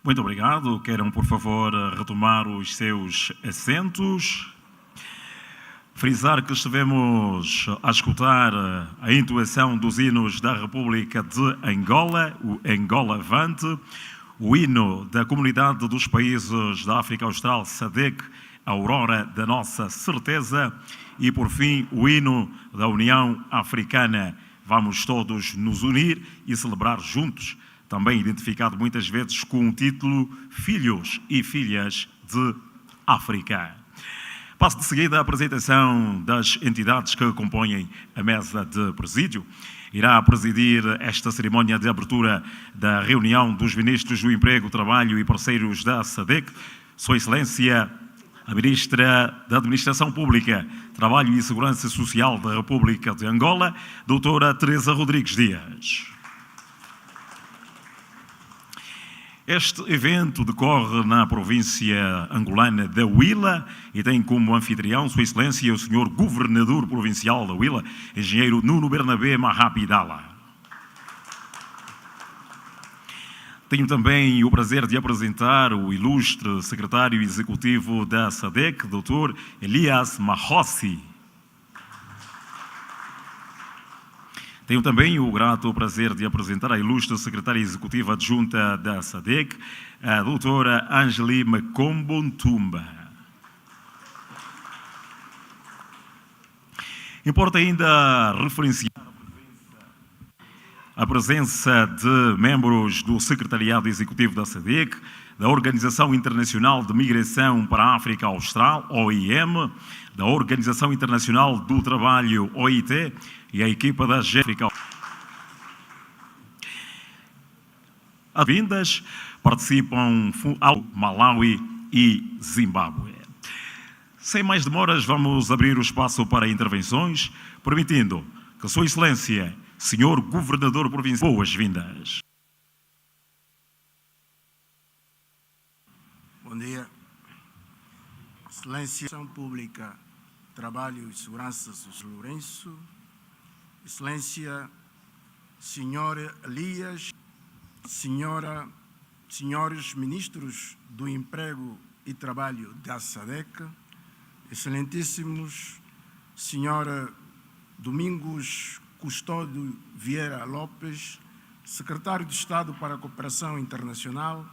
Muito obrigado. Queiram, por favor, retomar os seus assentos. Frisar que estivemos a escutar a entoação dos hinos da República de Angola, o Angola Avante, o hino da Comunidade dos Países da África Austral, Sadc, a Aurora da Nossa Certeza, e, por fim, o hino da União Africana. Vamos todos nos unir e celebrar juntos, também identificado muitas vezes com o título Filhos e Filhas de África. Passo de seguida a apresentação das entidades que compõem a mesa de presídio. Irá presidir esta cerimónia de abertura da reunião dos Ministros do Emprego, Trabalho e Parceiros da Sadc, Sua Excelência, a Ministra da Administração Pública, Trabalho e Segurança Social da República de Angola, doutora Teresa Rodrigues Dias. Este evento decorre na província angolana da Huila e tem como anfitrião Sua Excelência o Sr. Governador Provincial da Huila, Engenheiro Nuno Bernabé Mahapidala. Tenho também o prazer de apresentar o ilustre secretário executivo da Sadc, Dr. Elias Mahossi. Tenho também o grato prazer de apresentar a ilustre secretária executiva adjunta da Sadc, a doutora Angeli Makombo Ntumba. Importa ainda referenciar a presença de membros do Secretariado Executivo da Sadc, da Organização Internacional de Migração para a África Austral, OIM, da Organização Internacional do Trabalho, OIT, e a equipa da África. As vindas participam Malawi e Zimbábue. Sem mais demoras, vamos abrir o espaço para intervenções, permitindo que Sua Excelência, Senhor Governador Provincial, boas-vindas. Bom dia. Excelência Pública, Trabalho e Segurança Social Lourenço, Excelência, Senhor Elias, Senhores Ministros do Emprego e Trabalho da Sadc, Excelentíssimos, Senhora Domingos Custódio Vieira Lopes, Secretário de Estado para a Cooperação Internacional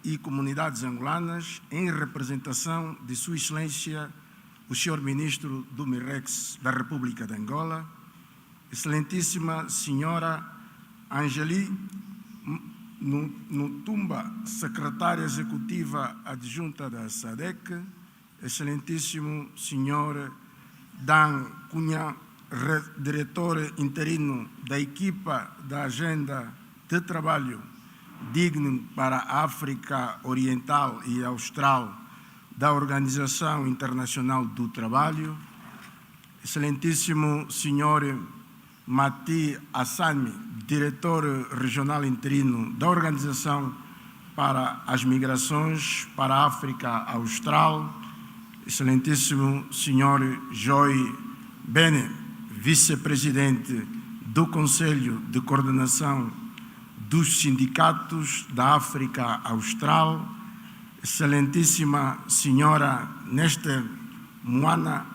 e Comunidades Angolanas, em representação de Sua Excelência, o Senhor Ministro do MIREX da República de Angola, Excelentíssima Senhora Angeli Ntumba, Secretária Executiva Adjunta da Sadc, Excelentíssimo Senhor Dan Cunha, Diretor Interino da Equipa da Agenda de Trabalho Digno para a África Oriental e Austral da Organização Internacional do Trabalho, Excelentíssimo Senhor Mati Assami, Diretor Regional Interino da Organização para as Migrações para a África Austral, Excelentíssimo Senhor Joy Bene, Vice-Presidente do Conselho de Coordenação dos Sindicatos da África Austral, Excelentíssima Senhora Neste Moana,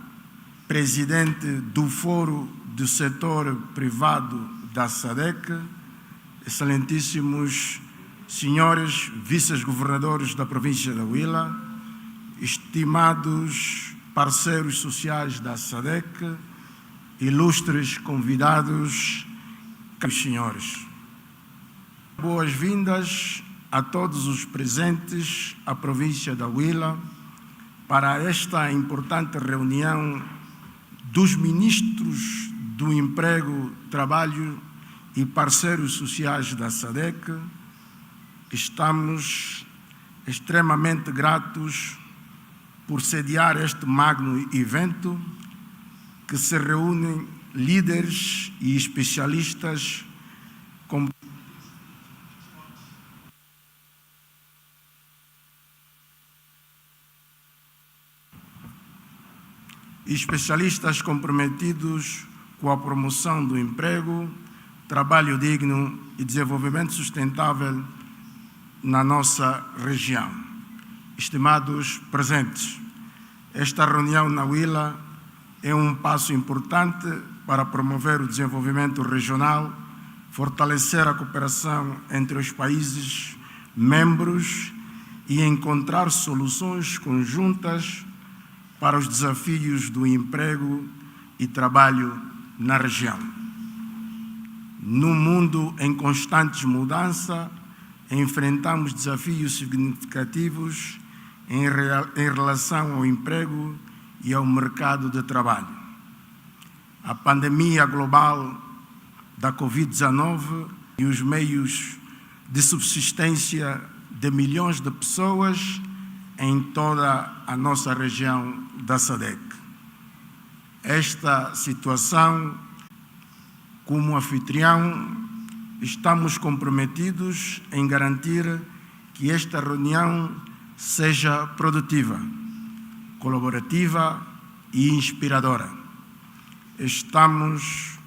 Presidente do Fórum do Setor Privado da Sadc, Excelentíssimos Senhores Vice-Governadores da Província da Huila, estimados parceiros sociais da Sadc, ilustres convidados, caros senhores. Boas-vindas a todos os presentes à província da Huila para esta importante reunião dos Ministros do Emprego, Trabalho e Parceiros Sociais da Sadc. Estamos extremamente gratos por sediar este magno evento, que se reúnem líderes e especialistas comprometidos com a promoção do emprego, trabalho digno e desenvolvimento sustentável na nossa região. Estimados presentes, esta reunião na Huila é um passo importante para promover o desenvolvimento regional, fortalecer a cooperação entre os países membros e encontrar soluções conjuntas para os desafios do emprego e trabalho na região. Num mundo em constante mudança, enfrentamos desafios significativos em relação ao emprego e ao mercado de trabalho. A pandemia global da Covid-19 e os meios de subsistência de milhões de pessoas em toda a nossa região da Sadc. Esta situação, como anfitrião, estamos comprometidos em garantir que esta reunião seja produtiva, colaborativa e inspiradora. Esperamos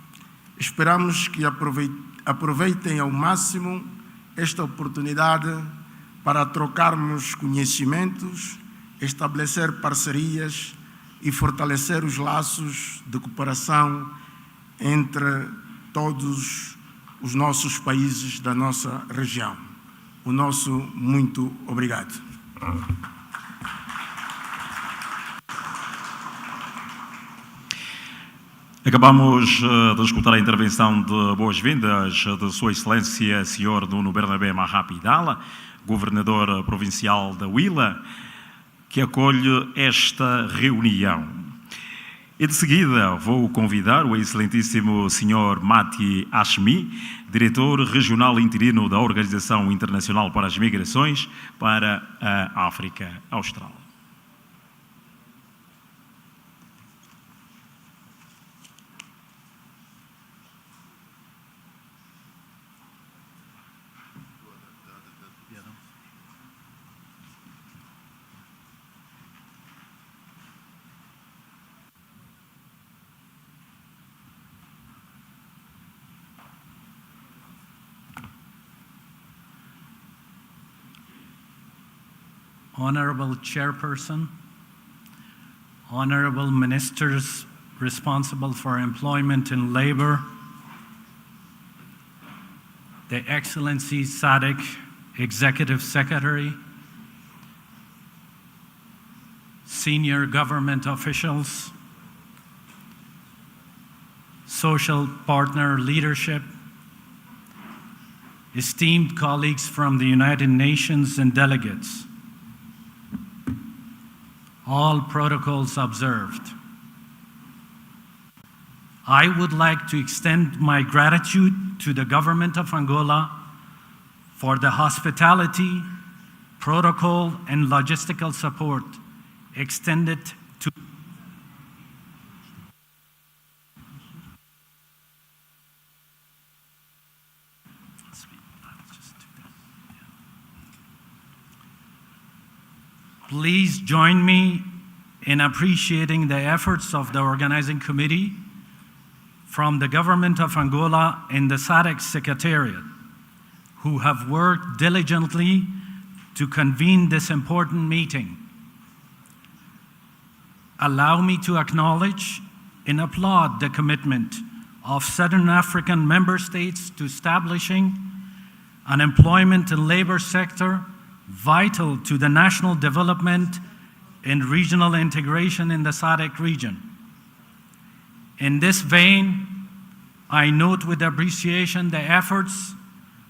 que aproveitem ao máximo esta oportunidade para trocarmos conhecimentos, estabelecer parcerias e fortalecer os laços de cooperação entre todos os nossos países da nossa região. O nosso muito obrigado. Acabamos de escutar a intervenção de boas-vindas de Sua Excelência, Sr. Nuno Bernabé Mahapidala, Governador Provincial da Huila, que acolhe esta reunião. E de seguida vou convidar o excelentíssimo Sr. Mati Hashmi, Diretor Regional Interino da Organização Internacional para as Migrações, para a África Austral. Honorable Chairperson, Honorable Ministers responsible for employment and labor, the Excellency Sadc Executive Secretary, senior government officials, social partner leadership, esteemed colleagues from the United Nations and delegates, all protocols observed. I would like to extend my gratitude to the government of Angola for the hospitality, protocol, and logistical support extended to Please join me in appreciating the efforts of the organizing committee from the government of Angola and the Sadc Secretariat, who have worked diligently to convene this important meeting. Allow me to acknowledge and applaud the commitment of Southern African member states to establishing an employment and labor sector vital to the national development and regional integration in the Sadc region. In this vein, I note with appreciation the efforts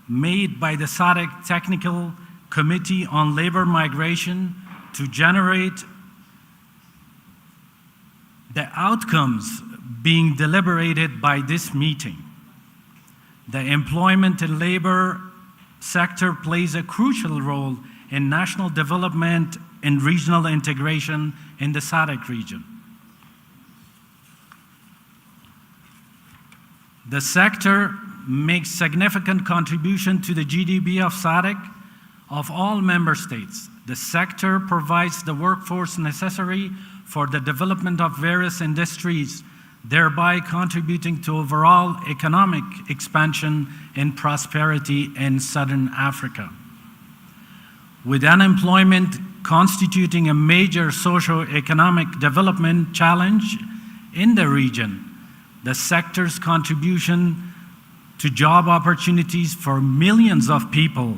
made by the Sadc Technical Committee on Labor Migration to generate the outcomes being deliberated by this meeting. The employment and labor sector plays a crucial role in national development and regional integration in the Sadc region. The sector makes significant contribution to the GDP of Sadc of all member states. The sector provides the workforce necessary for the development of various industries, thereby contributing to overall economic expansion and prosperity in Southern Africa. With unemployment constituting a major socio-economic development challenge in the region, the sector's contribution to job opportunities for millions of people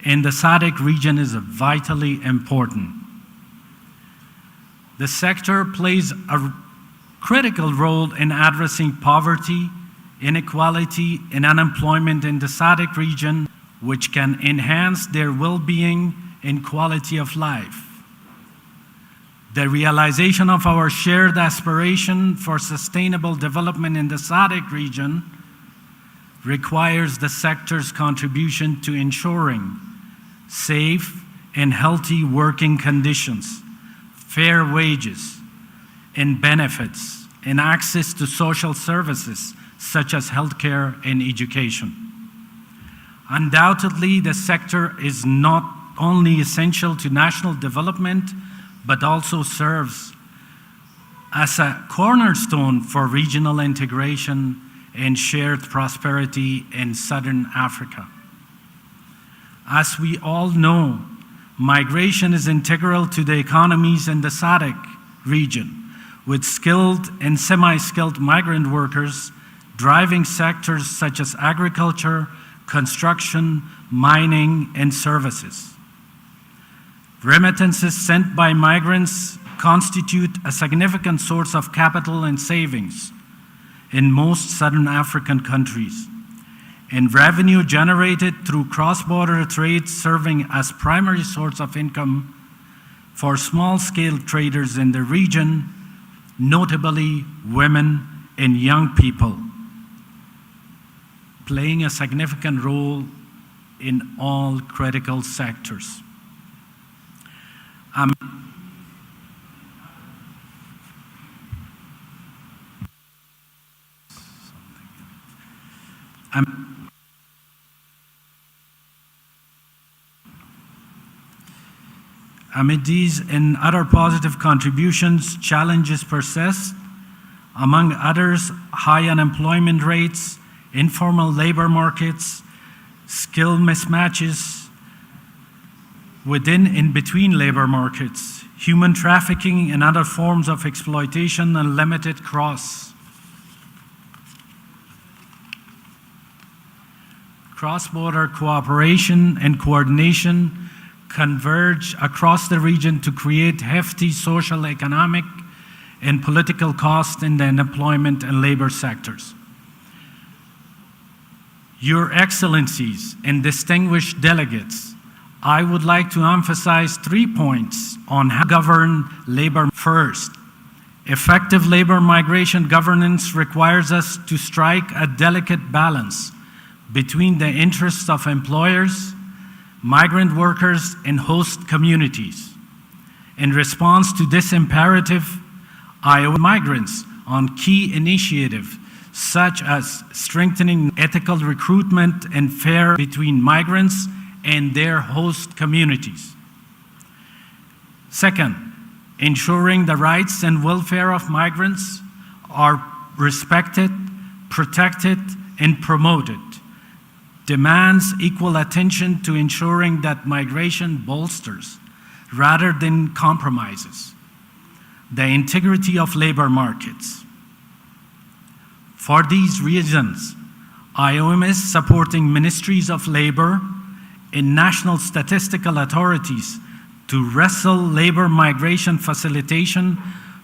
in the Sadc region is vitally important. The sector plays a critical role in addressing poverty, inequality, and unemployment in the Sadc region, which can enhance their well-being and quality of life. The realization of our shared aspiration for sustainable development in the Sadc region requires the sector's contribution to ensuring safe and healthy working conditions, fair wages and benefits, and access to social services such as healthcare and education. Undoubtedly, the sector is not only essential to national development, but also serves as a cornerstone for regional integration and shared prosperity in Southern Africa. As we all know, migration is integral to the economies in the Sadc region, with skilled and semi-skilled migrant workers driving sectors such as agriculture, construction, mining, and services. Remittances sent by migrants constitute a significant source of capital and savings in most Southern African countries, and revenue generated through cross-border trade serving as primary source of income for small-scale traders in the region, notably women and young people, playing a significant role in all critical sectors. Amid these and other positive contributions, challenges persist. Among others, high unemployment rates, informal labor markets, skill mismatches within and between labor markets, human trafficking and other forms of exploitation, and limited cross-border cooperation and coordination converge across the region to create hefty social, economic, and political costs in the employment and labor sectors. Your Excellencies and distinguished delegates, I would like to emphasize 3 points on how to govern labor. First, effective labor migration governance requires us to strike a delicate balance between the interests of employers, migrant workers, and host communities. In response to this imperative, Iowa migrants on key initiatives such as strengthening ethical recruitment and fair between migrants and their host communities. Second, ensuring the rights and welfare of migrants are respected, protected, and promoted demands equal attention to ensuring that migration bolsters, rather than compromises, the integrity of labor markets. For these reasons, IOM is supporting ministries of labor and national statistical authorities to wrestle labor migration facilitation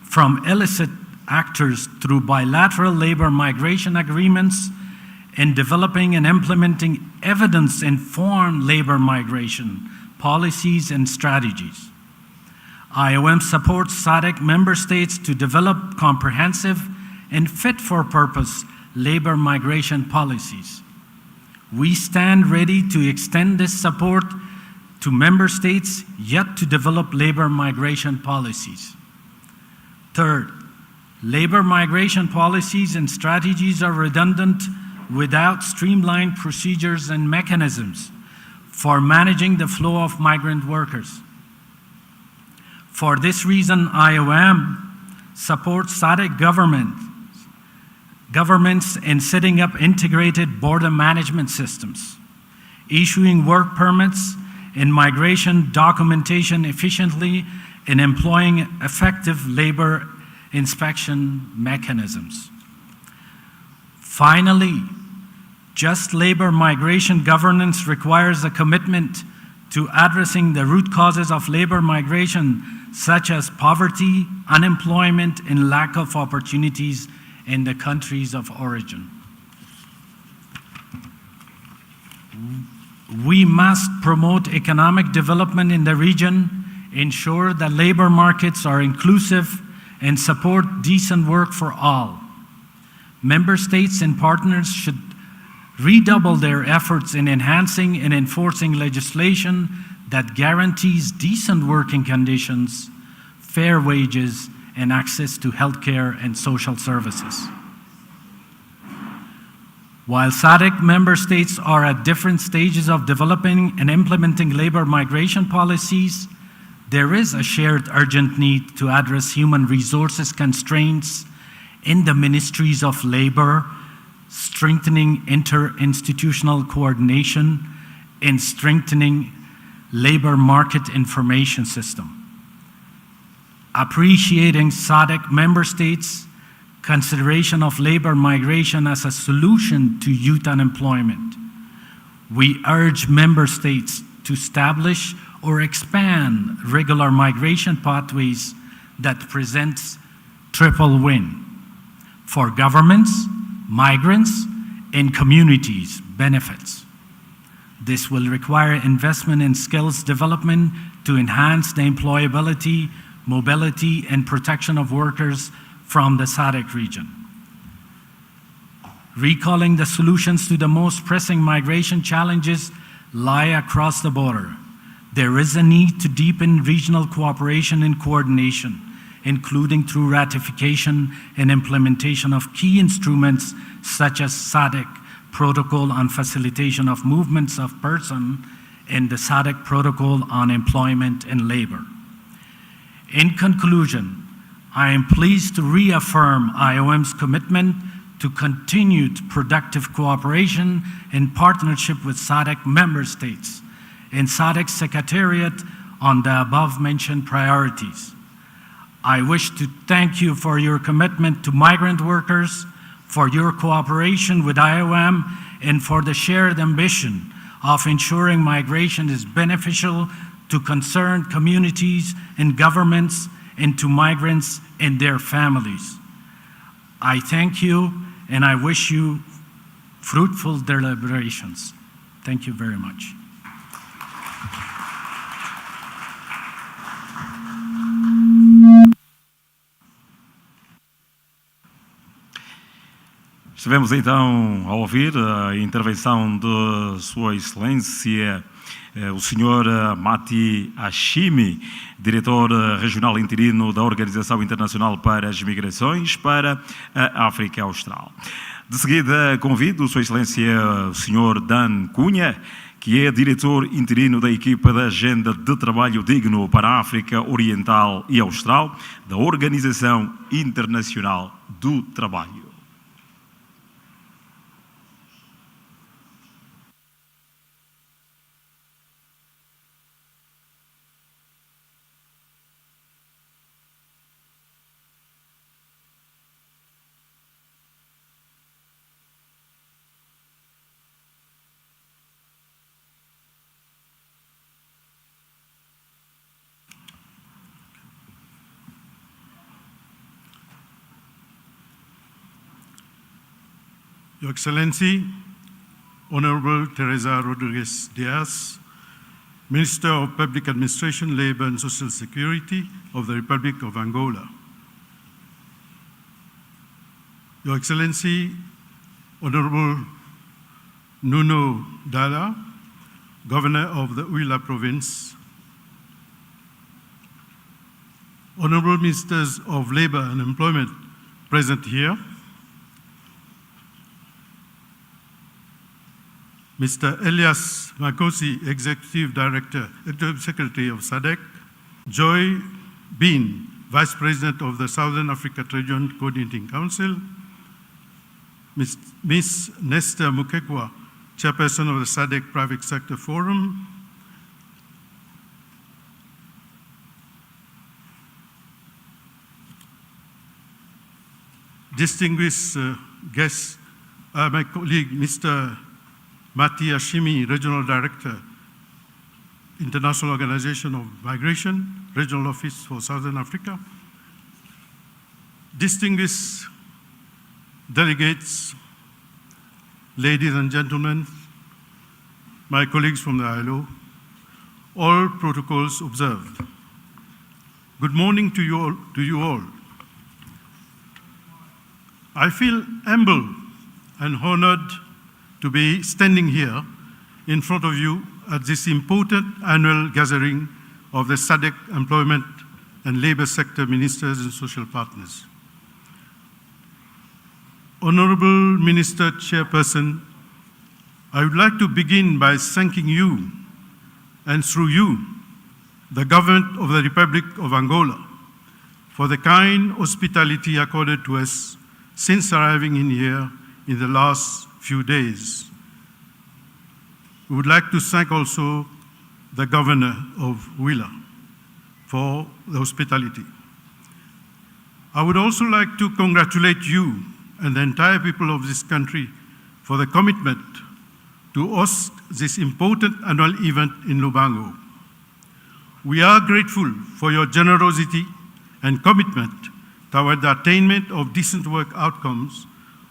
from illicit actors through bilateral labor migration agreements and developing and implementing evidence-informed labor migration policies and strategies. IOM supports Sadc member states to develop comprehensive and fit-for-purpose labor migration policies. We stand ready to extend this support to member states yet to develop labor migration policies. Third, labor migration policies and strategies are redundant without streamlined procedures and mechanisms for managing the flow of migrant workers. For this reason, IOM supports Sadc governments in setting up integrated border management systems, issuing work permits, in migration documentation efficiently, in employing effective labor inspection mechanisms. Finally, just labor migration governance requires a commitment to addressing the root causes of labor migration, such as poverty, unemployment, and lack of opportunities in the countries of origin. We must promote economic development in the region, ensure that labor markets are inclusive, and support decent work for all. Member states and partners should redouble their efforts in enhancing and enforcing legislation that guarantees decent working conditions, fair wages, and access to healthcare and social services. While Sadc member states are at different stages of developing and implementing labor migration policies, there is a shared urgent need to address human resources constraints in the ministries of labor, strengthening interinstitutional coordination, and strengthening labor market information system. Appreciating Sadc member states' consideration of labor migration as a solution to youth unemployment, we urge member states to establish or expand regular migration pathways that presents triple win for governments, migrants, and communities benefits. This will require investment in skills development to enhance the employability, mobility, and protection of workers from the Sadc region. Recalling the solutions to the most pressing migration challenges lie across the border. There is a need to deepen regional cooperation and coordination, including through ratification and implementation of key instruments such as Sadc Protocol on Facilitation of Movements of Persons and the Sadc Protocol on Employment and Labor. In conclusion, I am pleased to reaffirm IOM's commitment to continued productive cooperation and partnership with Sadc member states and Sadc Secretariat on the above-mentioned priorities. I wish to thank you for your commitment to migrant workers, for your cooperation with IOM, and for the shared ambition of ensuring migration is beneficial to concerned communities and governments and to migrants and their families. I thank you and I wish you fruitful deliberations. Thank you very much. Estivemos então a ouvir a intervenção de Sua Excelência, o Sr. Mati Hashimi, diretor regional interino da Organização Internacional para as Migrações para a África Austral. De seguida, convido Sua Excelência, o Sr. Dan Cunha, que é diretor interino da equipa da Agenda de Trabalho Digno para a África Oriental e Austral, da Organização Internacional do Trabalho. Your Excellency, Honorable Teresa Rodriguez Diaz, Minister of Public Administration, Labor and Social Security of the Republic of Angola. Your Excellency, Honorable Nuno Dalla, Governor of the Huila Province. Honorable Ministers of Labor and Employment present here. Mr. Elias Makosi, Executive Secretary of Sadc, Joy Bean, Vice President of the Southern Africa Region Coordinating Council, Ms. Nesta Mukekwa, Chairperson of the Sadc Private Sector Forum, distinguished guests, my colleague, Mr. Mati Hashimi, Regional Director, International Organization of Migration, Regional Office for Southern Africa, distinguished delegates, ladies and gentlemen, my colleagues from the ILO, all protocols observed. Good morning to you all. I feel humbled and honored to be standing here in front of you at this important annual gathering of the Sadc Employment and Labor Sector Ministers and Social Partners. Honorable Minister Chairperson, I would like to begin by thanking you, and through you, the government of the Republic of Angola, for the kind hospitality accorded to us since arriving in here in the last few days. We would like to thank also the governor of Willa for the hospitality. I would also like to congratulate you and the entire people of this country for the commitment to host this important annual event in Lubango. We are grateful for your generosity and commitment toward the attainment of decent work outcomes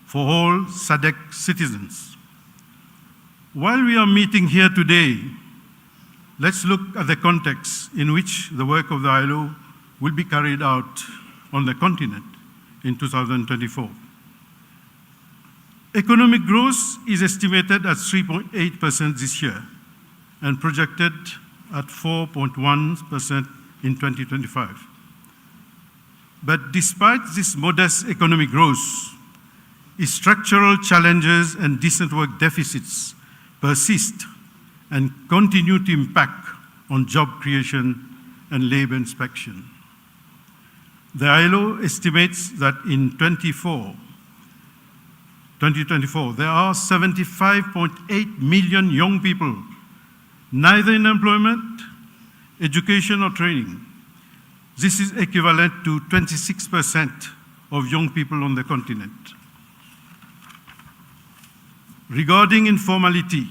for all Sadc citizens. While we are meeting here today, let's look at the context in which the work of the ILO will be carried out on the continent in 2024. Economic growth is estimated at 3.8% this year and projected at 4.1% in 2025. But despite this modest economic growth, structural challenges and decent work deficits persist and continue to impact on job creation and labor inspection. The ILO estimates that in 2024, there are 75.8 million young people, neither in employment, education, or training. This is equivalent to 26% of young people on the continent. Regarding informality,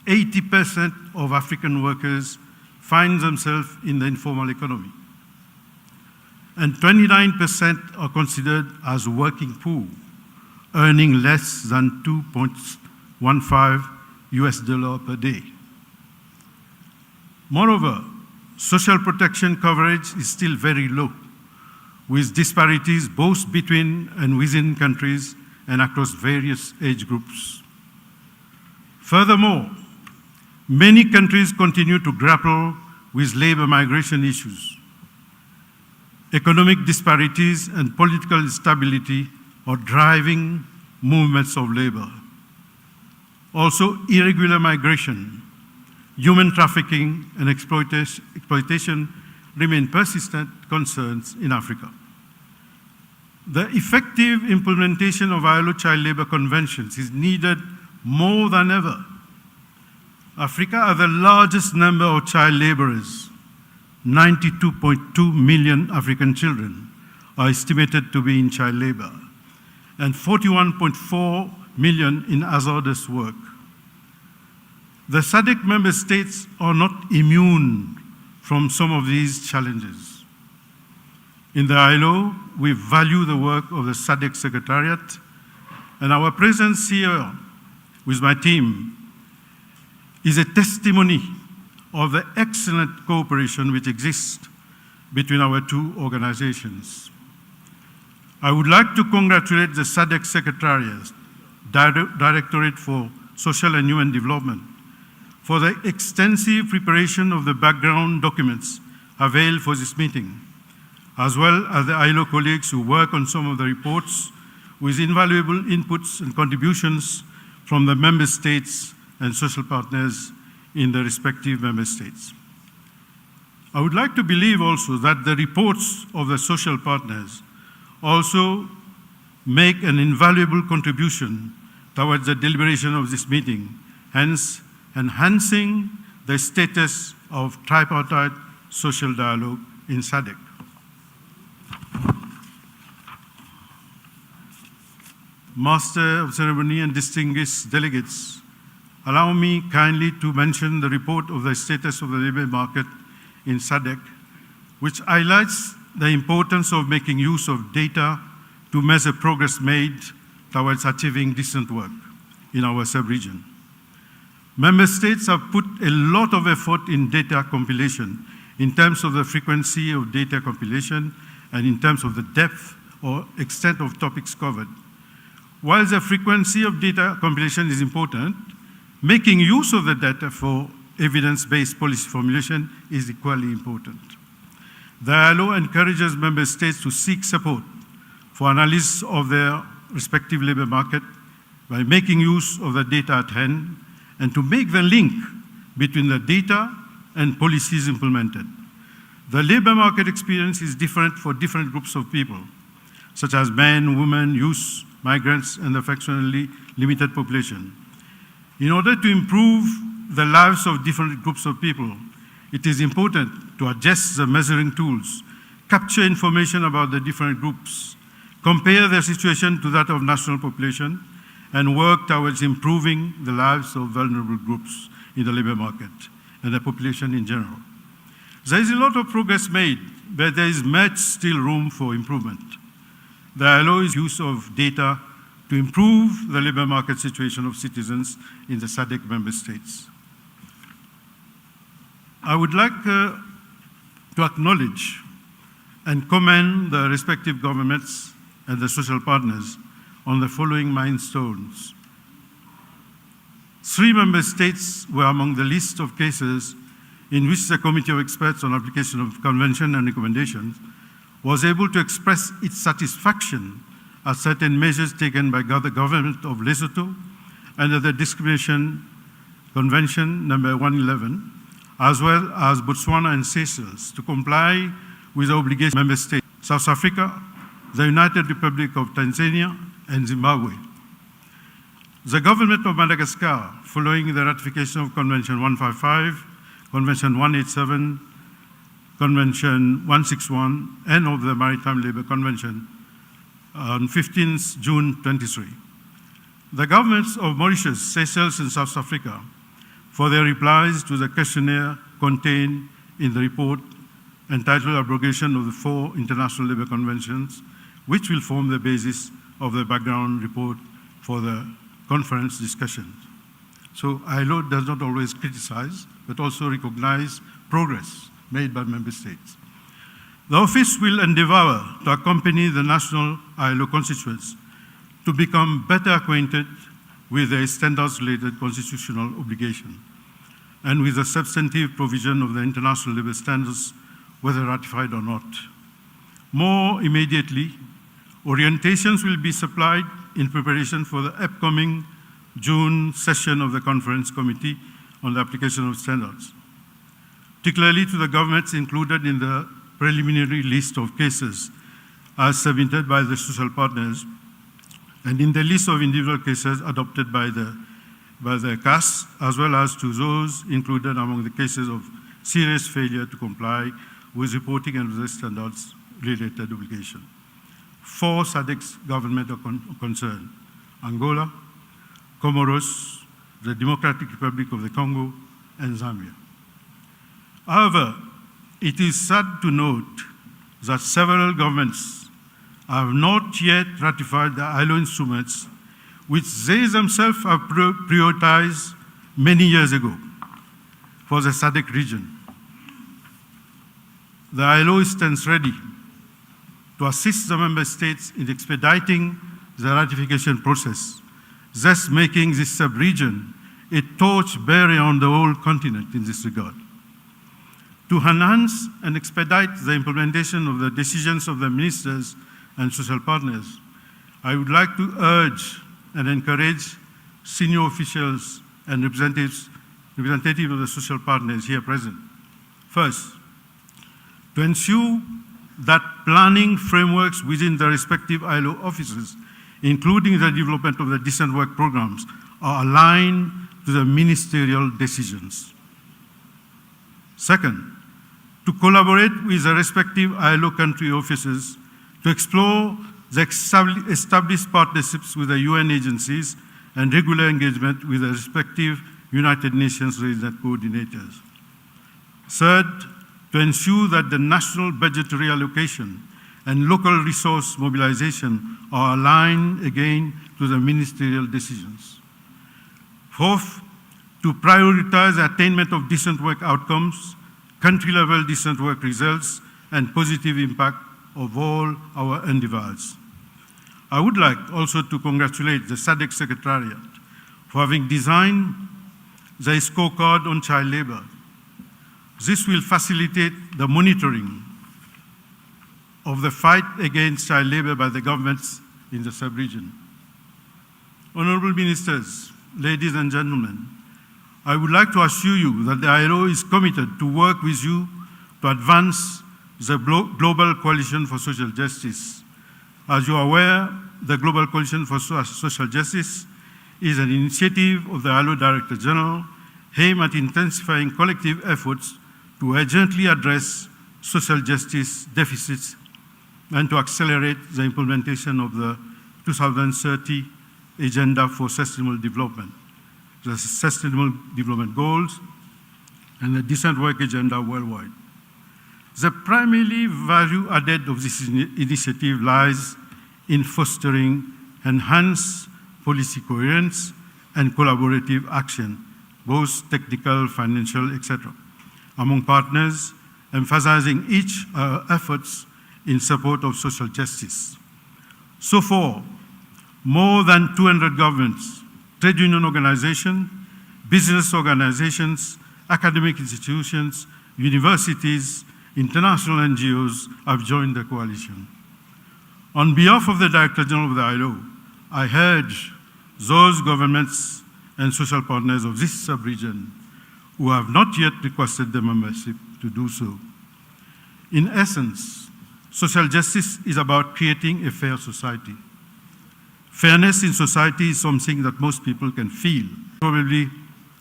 80% of African workers find themselves in the informal economy, and 29% are considered as working poor, earning less than $2.15 per day. Moreover, social protection coverage is still very low, with disparities both between and within countries and across various age groups. Furthermore, many countries continue to grapple with labor migration issues. Economic disparities and political instability are driving movements of labor. Also, irregular migration, human trafficking, and exploitation remain persistent concerns in Africa. The effective implementation of ILO child labor conventions is needed more than ever. Africa has the largest number of child laborers. 92.2 million African children are estimated to be in child labor, and 41.4 million in hazardous work. The Sadc member states are not immune from some of these challenges. In the ILO, we value the work of the Sadc Secretariat, and our presence here with my team is a testimony of the excellent cooperation which exists between our two organizations. I would like to congratulate the Sadc Secretariat, Directorate for Social and Human Development, for the extensive preparation of the background documents available for this meeting, as well as the ILO colleagues who work on some of the reports with invaluable inputs and contributions from the member states and social partners in the respective member states. I would like to believe also that the reports of the social partners also make an invaluable contribution towards the deliberation of this meeting, hence enhancing the status of tripartite social dialogue in Sadc. Master of Ceremony, and distinguished delegates, allow me kindly to mention the report of the status of the labor market in Sadc, which highlights the importance of making use of data to measure progress made towards achieving decent work in our sub-region. Member states have put a lot of effort in data compilation in terms of the frequency of data compilation and in terms of the depth or extent of topics covered. While the frequency of data compilation is important, making use of the data for evidence-based policy formulation is equally important. The ILO encourages member states to seek support for analysis of their respective labor market by making use of the data at hand and to make the link between the data and policies implemented. The labor market experience is different for different groups of people, such as men, women, youth, migrants, and the fractionally limited population. In order to improve the lives of different groups of people, it is important to adjust the measuring tools, capture information about the different groups, compare their situation to that of national population, and work towards improving the lives of vulnerable groups in the labor market and the population in general. There is a lot of progress made, but there is much still room for improvement. The ILO's use of data to improve the labor market situation of citizens in the Sadc member states. I would like to acknowledge and commend the respective governments and the social partners on the following milestones. 3 member states were among the list of cases in which the Committee of Experts on Application of Convention and Recommendations was able to express its satisfaction at certain measures taken by the government of Lesotho under the Discrimination Convention number 111, as well as Botswana and Socias, to comply with the obligation of member states, South Africa, the United Republic of Tanzania, and Zimbabwe. The government of Madagascar, following the ratification of Convention 155, Convention 187, Convention 161, and of the Maritime Labour Convention on 15th June 23. The governments of Mauritius, Seychelles, and South Africa for their replies to the questionnaire contained in the report entitled Abrogation of the 4 International Labour Conventions, which will form the basis of the background report for the conference discussion. So ILO does not always criticize, but also recognize progress made by member states. The office will endeavor to accompany the national ILO constituents to become better acquainted with their standards-related constitutional obligation and with the substantive provision of the international labour standards, whether ratified or not. More immediately, orientations will be supplied in preparation for the upcoming June session of the Conference Committee on the Application of Standards, particularly to the governments included in the preliminary list of cases as submitted by the social partners and in the list of individual cases adopted by the CAS, as well as to those included among the cases of serious failure to comply with reporting and other standards related obligation. 4 SADC's government are concerned: Angola, Comoros, the Democratic Republic of the Congo, and Zambia. However, it is sad to note that several governments have not yet ratified the ILO instruments which they themselves have prioritized many years ago for the Sadc region. The ILO stands ready to assist the member states in expediting the ratification process, thus making this sub-region a torch-bearer on the whole continent in this regard. To enhance and expedite the implementation of the decisions of the ministers and social partners, I would like to urge and encourage senior officials and representatives of the social partners here present. First, to ensure that planning frameworks within the respective ILO offices, including the development of the decent work programs, are aligned to the ministerial decisions. Second, to collaborate with the respective ILO country offices to explore the established partnerships with the UN agencies, and regular engagement with the respective United Nations regional coordinators. Third, to ensure that the national budgetary allocation and local resource mobilization are aligned again to the ministerial decisions. Fourth, to prioritize the attainment of decent work outcomes, country-level decent work results, and positive impact of all our endeavors. I would like also to congratulate the Sadc Secretariat for having designed the scorecard on child labor. This will facilitate the monitoring of the fight against child labor by the governments in the sub-region. Honorable Ministers, ladies and gentlemen, I would like to assure you that the ILO is committed to work with you to advance the Global Coalition for Social Justice. As you are aware, the Global Coalition for Social Justice is an initiative of the ILO Director General aimed at intensifying collective efforts to urgently address social justice deficits and to accelerate the implementation of the 2030 Agenda for Sustainable Development, the Sustainable Development Goals, and the Decent Work Agenda worldwide. The primary value added of this initiative lies in fostering enhanced policy coherence and collaborative action, both technical, financial, etc., among partners, emphasizing each efforts in support of social justice. So far, more than 200 governments, trade union organizations, business organizations, academic institutions, universities, international NGOs have joined the coalition. On behalf of the Director General of the ILO, I urge those governments and social partners of this sub-region who have not yet requested the membership to do so. In essence, social justice is about creating a fair society. Fairness in society is something that most people can feel, probably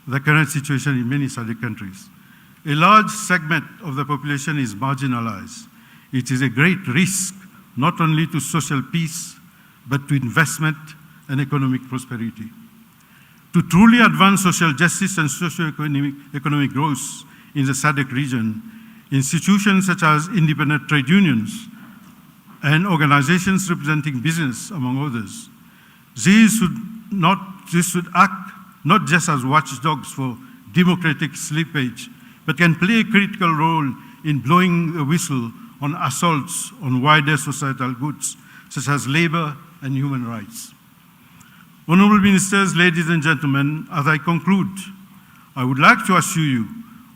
the current situation in many Sadc countries. A large segment of the population is marginalized. It is a great risk, not only to social peace, but to investment and economic prosperity. To truly advance social justice and socio-economic growth in the Sadc region, institutions such as independent trade unions and organizations representing business, among others, these should act not just as watchdogs for democratic slippage, but can play a critical role in blowing the whistle on assaults on wider societal goods, such as labor and human rights. Honorable Ministers, ladies and gentlemen, as I conclude, I would like to assure you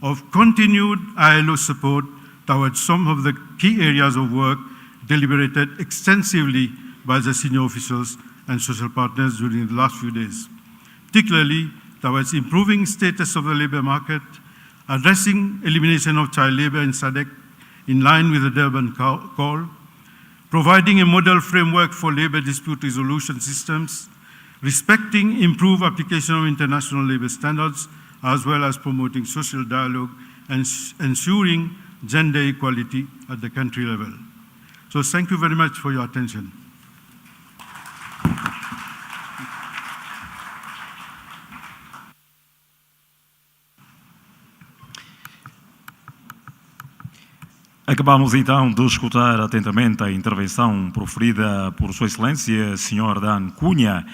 of continued ILO support towards some of the key areas of work deliberated extensively by the senior officials and social partners during the last few days, particularly towards improving status of the labor market, addressing elimination of child labor in Sadc in line with the Durban call, providing a model framework for labor dispute resolution systems, respecting improved application of international labor standards, as well as promoting social dialogue and ensuring gender equality at the country level. So thank you very much for your attention. Acabamos então de escutar atentamente a intervenção proferida por Sua Excelência, Sr. Dan Cunha,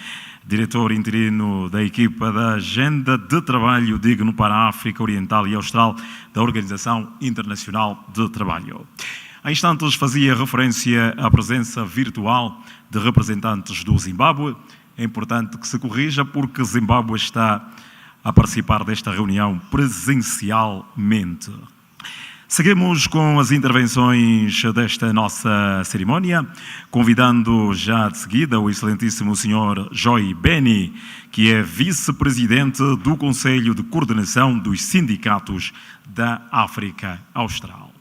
diretor interino da equipa da Agenda de Trabalho Digno para a África Oriental e Austral da Organização Internacional de Trabalho. Há instantes fazia referência à presença virtual de representantes do Zimbábue. É importante que se corrija porque Zimbábue está a participar desta reunião presencialmente. Seguimos com as intervenções desta nossa cerimónia, convidando já de seguida o excelentíssimo Sr. Joy Beni, que é vice-presidente do Conselho de Coordenação dos Sindicatos da África Austral.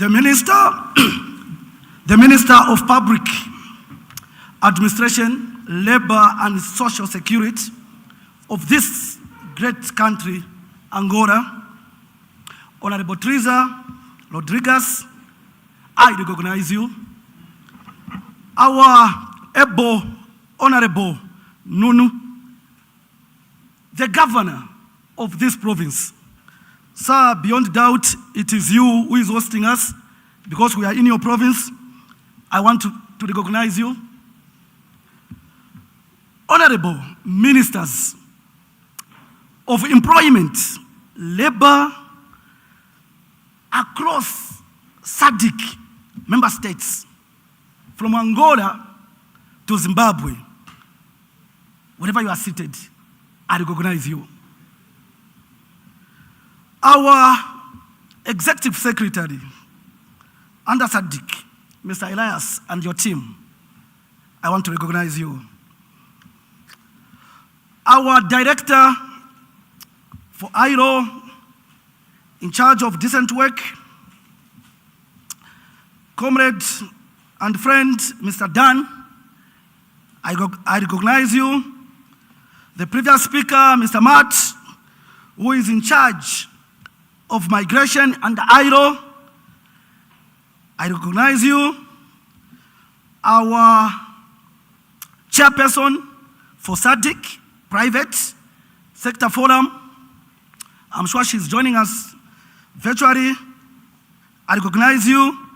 the Minister of Public Administration, Labor and Social Security of this great country, Angola, Honorable Teresa Rodriguez, I recognize you. Our able, Honorable Nunu, the governor of this province. Sir, beyond doubt, it is you who is hosting us because we are in your province. I want to recognize you. Honorable Ministers of Employment, Labor, across Sadc member states, from Angola to Zimbabwe, wherever you are seated, I recognize you. Our Executive Secretary under Sadc, Mr. Elias, and your team, I want to recognize you. Our Director for IRO, in charge of decent work, comrade and friend, Mr. Dan, I recognize you. The previous speaker, Mr. Matt, who is in charge of migration and IRO, I recognize you. Our chairperson for Sadc, Private Sector Forum, I'm sure she's joining us virtually. I recognize you.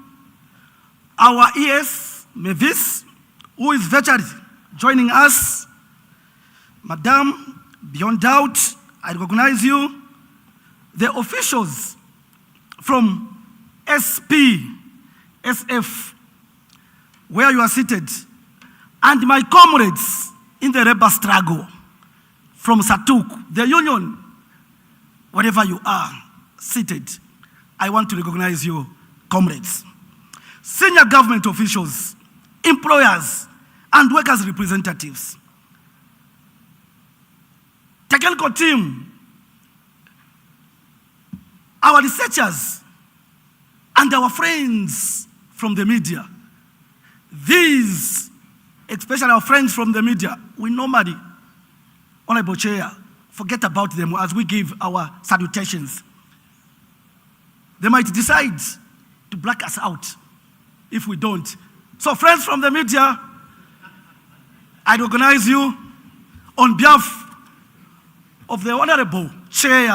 Our ES, Mavis, who is virtually joining us. Madam, beyond doubt, I recognize you. The officials from SP, SF, where you are seated, and my comrades in the labor struggle from Sadc, the union, wherever you are seated, I want to recognize you, comrades. Senior government officials, employers, and workers' representatives. Technical team, our researchers, and our friends from the media. These, especially our friends from the media, we normally, Honorable Chair, forget about them as we give our salutations. They might decide to black us out if we don't. So friends from the media, I recognize you on behalf of the Honorable Chair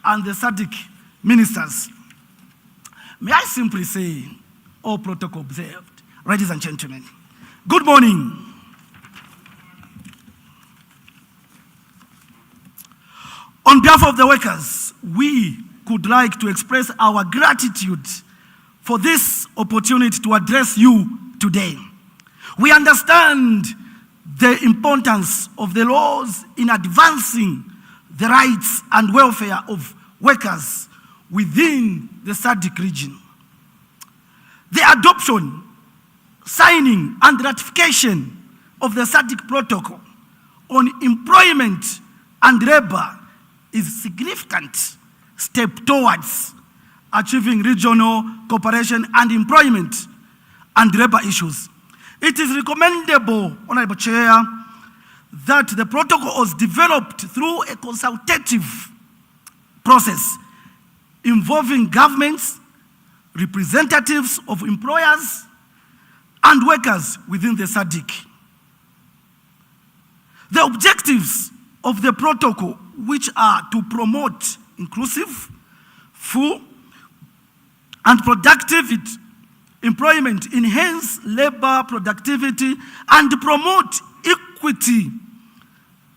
and the Sadc ministers. May I simply say, all protocol observed, ladies and gentlemen, good morning. On behalf of the workers, we could like to express our gratitude for this opportunity to address you today. We understand the importance of the laws in advancing the rights and welfare of workers within the Sadc region. The adoption, signing, and ratification of the Sadc Protocol on employment and labor is a significant step towards achieving regional cooperation and employment and labor issues. It is recommendable, Honorable Chair, that the protocol was developed through a consultative process involving governments, representatives of employers, and workers within the Sadc. The objectives of the protocol, which are to promote inclusive, full, and productive employment, enhance labor productivity, and promote equity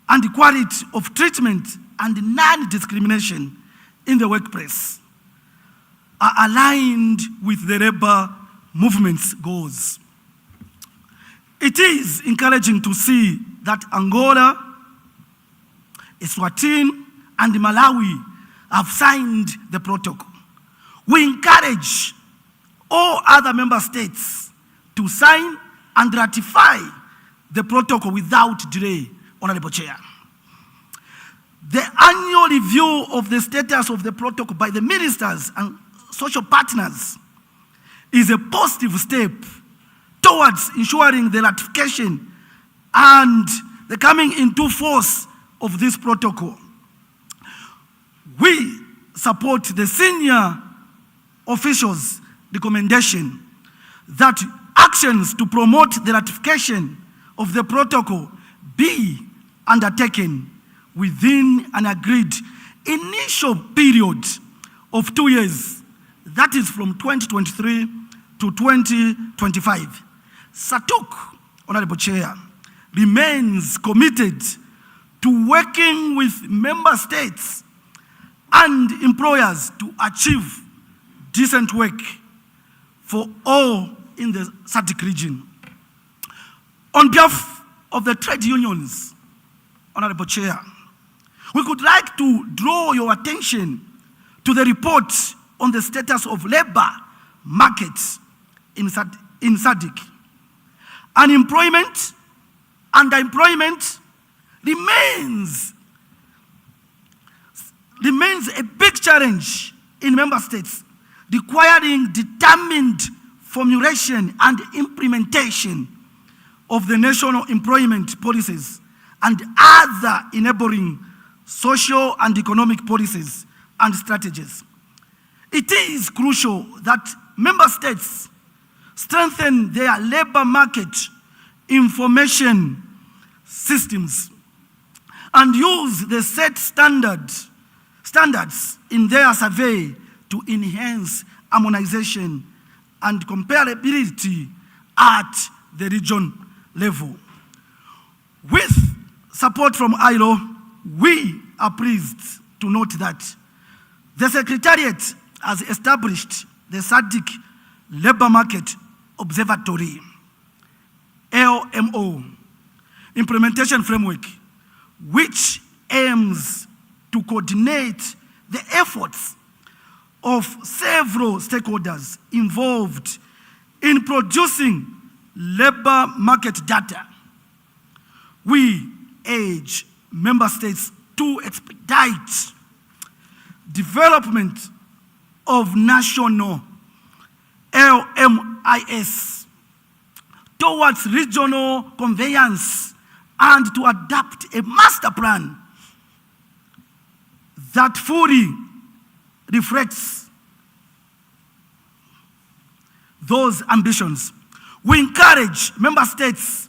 and equality of treatment and non-discrimination in the workplace, are aligned with the labor movement's goals. It is encouraging to see that Angola, Eswatini, and Malawi have signed the protocol. We encourage all other member states to sign and ratify the protocol without delay, Honorable Chair. The annual review of the status of the protocol by the ministers and social partners is a positive step towards ensuring the ratification and the coming into force of this protocol. We support the senior officials' recommendation that actions to promote the ratification of the protocol be undertaken within an agreed initial period of 2 years, that is from 2023 to 2025. Sadc, Honorable Chair, remains committed to working with member states and employers to achieve decent work for all in the Sadc region. On behalf of the trade unions, Honorable Chair, we would like to draw your attention to the report on the status of labor markets in Sadc. Unemployment, underemployment remains a big challenge in member states, requiring determined formulation and implementation of the national employment policies and other enabling social and economic policies and strategies. It is crucial that member states strengthen their labor market information systems and use the set standards in their survey to enhance harmonization and comparability at the region level. With support from ILO, we are pleased to note that the Secretariat has established the Sadc Labor Market Observatory, LMO, implementation framework, which aims to coordinate the efforts of several stakeholders involved in producing labor market data. We urge member states to expedite development of national LMIS towards regional conveyance and to adopt a master plan that fully reflects those ambitions. We encourage member states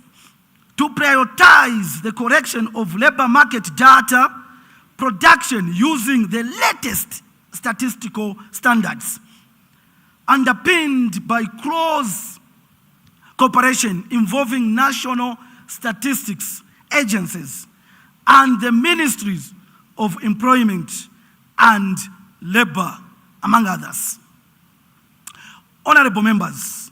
to prioritize the correction of labor market data production using the latest statistical standards, underpinned by close cooperation involving national statistics agencies and the Ministries of Employment and Labor, among others. Honorable members,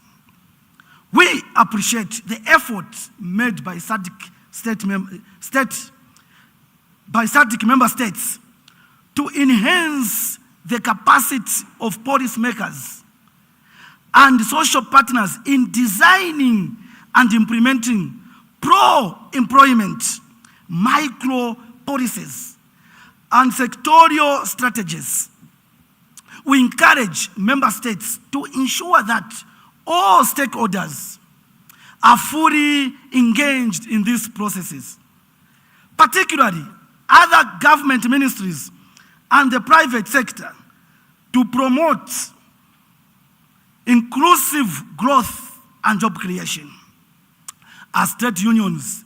we appreciate the efforts made by Sadc member states to enhance the capacity of policymakers and social partners in designing and implementing pro-employment micro policies and sectorial strategies. We encourage member states to ensure that all stakeholders are fully engaged in these processes, particularly other government ministries and the private sector, to promote inclusive growth and job creation. As trade unions,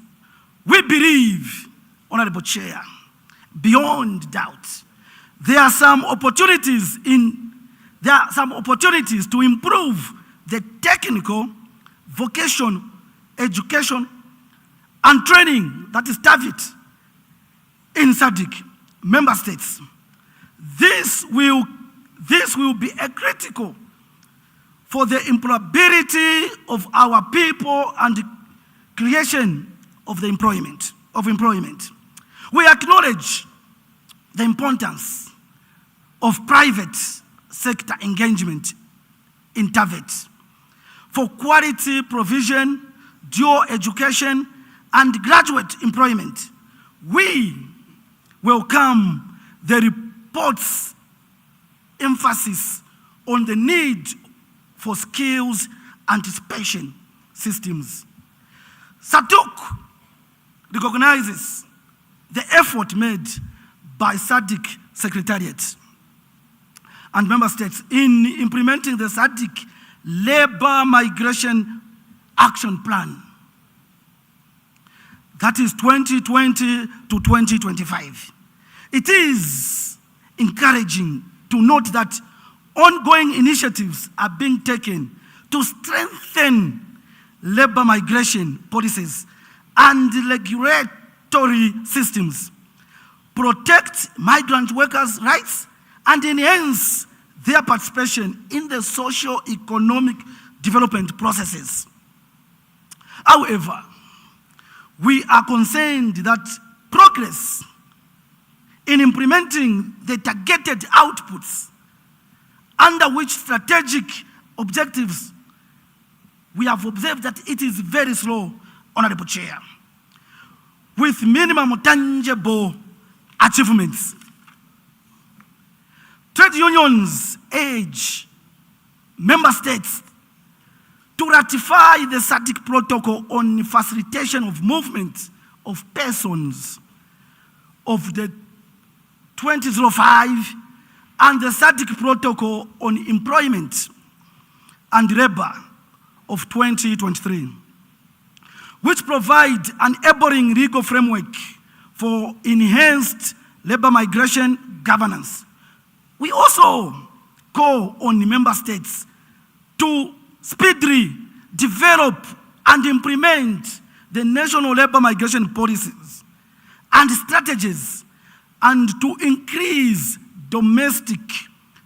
we believe, Honorable Chair, beyond doubt, there are some opportunities to improve the technical, vocational, education, and training that is targeted in Sadc member states. This will be a critical for the employability of our people and the creation of the employment. We acknowledge the importance of private sector engagement in TAVET for quality provision, dual education, and graduate employment. We welcome the report's emphasis on the need for skills anticipation systems. Sadc recognizes the effort made by Sadc Secretariat and member states in implementing the Sadc Labor Migration Action Plan, that is 2020 to 2025. It is encouraging to note that ongoing initiatives are being taken to strengthen labor migration policies and regulatory systems, protect migrant workers' rights, and enhance their participation in the socio-economic development processes. However, we are concerned that progress in implementing the targeted outputs under which strategic objectives, we have observed that it is very slow, Honorable Chair, with minimum tangible achievements. Trade unions urge member states to ratify the Sadc Protocol on facilitation of movement of persons of the 2005 and the Sadc Protocol on employment and labor of 2023, which provide an enabling legal framework for enhanced labor migration governance. We also call on the member states to speedily develop and implement the national labor migration policies and strategies, and to increase domestic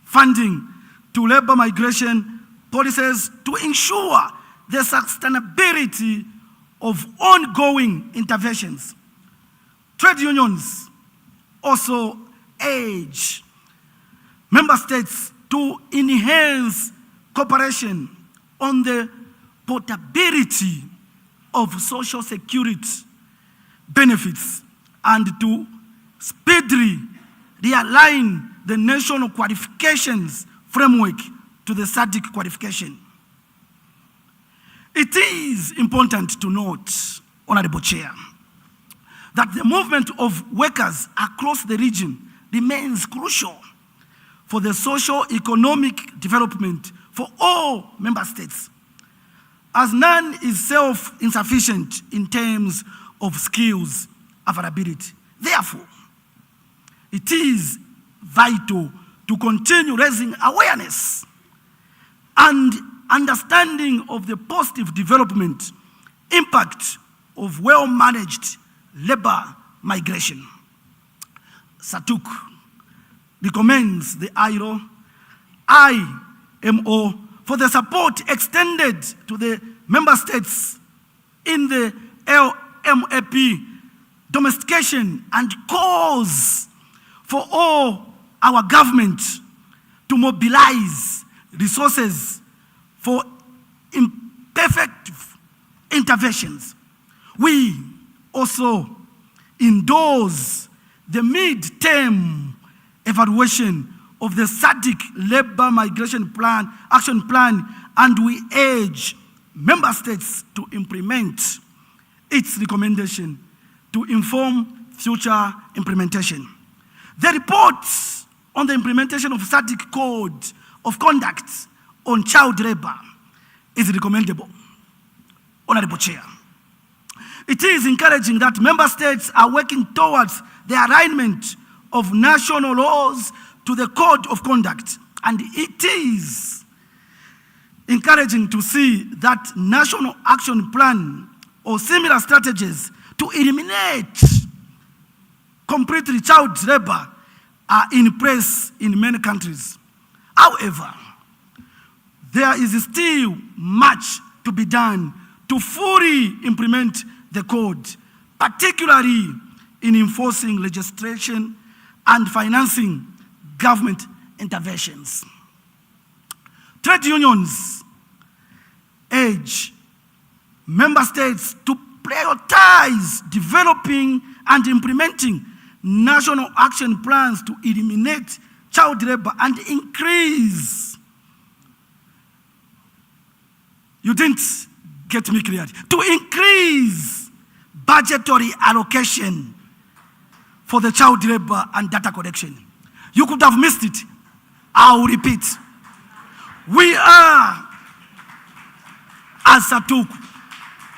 funding to labor migration policies to ensure the sustainability of ongoing interventions. Trade unions also urge member states to enhance cooperation on the portability of social security benefits and to speedily realign the national qualifications framework to the Sadc qualification. It is important to note, Honorable Chair, that the movement of workers across the region remains crucial for the socio-economic development for all member states, as none is self-insufficient in terms of skills availability. Therefore, it is vital to continue raising awareness and understanding of the positive development impact of well-managed labor migration. Sadc recommends the IMO for the support extended to the member states in the LMAP domestication and calls for all our government to mobilize resources for imperfect interventions. We also endorse the mid-term evaluation of the Sadc Labor Migration Plan, Action Plan, and we urge member states to implement its recommendation to inform future implementation. The report on the implementation of Sadc Code of Conduct on child labor is recommendable, Honorable Chair. It is encouraging that member states are working towards the alignment of national laws to the Code of Conduct, and it is encouraging to see that National Action Plan or similar strategies to eliminate completely child labor are in place in many countries. However, there is still much to be done to fully implement the code, particularly in enforcing legislation and financing government interventions. Trade unions urge member states to prioritize developing and implementing national action plans to eliminate child labor and increase You didn't get me clearly. To increase budgetary allocation for the child labor and data collection. You could have missed it. I'll repeat. We are, as Sadc,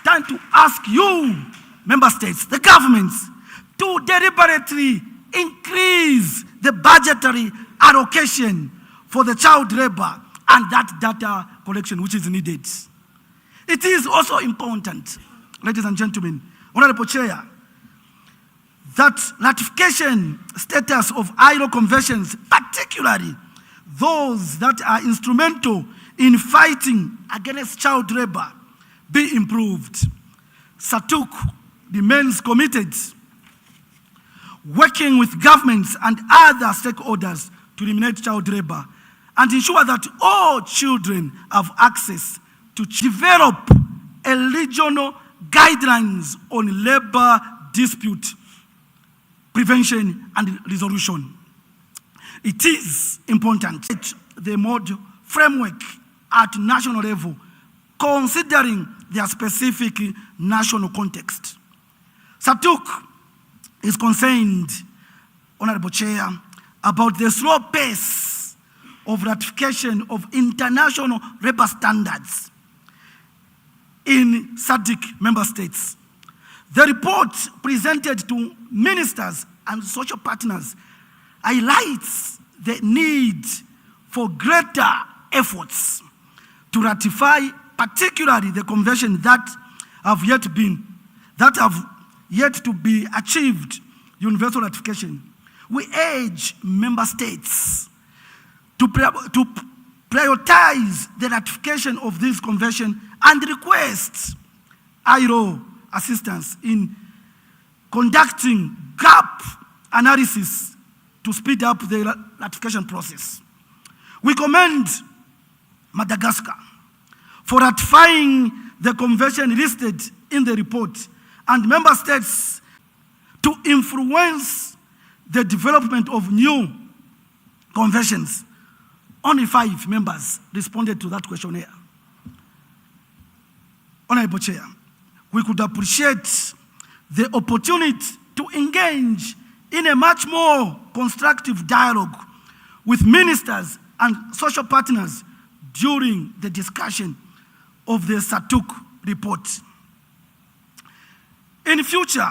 trying to ask you, member states, the governments, to deliberately increase the budgetary allocation for the child labor and that data collection which is needed. It is also important, ladies and gentlemen, Honorable Chair, that ratification status of ILO conventions, particularly those that are instrumental in fighting against child labor, be improved. Sadc remains committed, working with governments and other stakeholders to eliminate child labor and ensure that all children have access to develop a regional guidelines on labor dispute prevention and resolution. It is important that the model framework at national level, considering their specific national context. Sadc is concerned, Honorable Chair, about the slow pace of ratification of international labor standards in Sadc member states. The report presented to ministers and social partners highlights the need for greater efforts to ratify, particularly the convention that have yet to be achieved universal ratification. We urge member states to prioritize the ratification of this convention and request ILO assistance in conducting gap analysis to speed up the ratification process. We commend Madagascar for ratifying the convention listed in the report and member states to influence the development of new conventions. Only 5 members responded to that questionnaire. Honorable Chair, we could appreciate the opportunity to engage in a much more constructive dialogue with ministers and social partners during the discussion of the Sadc report. In future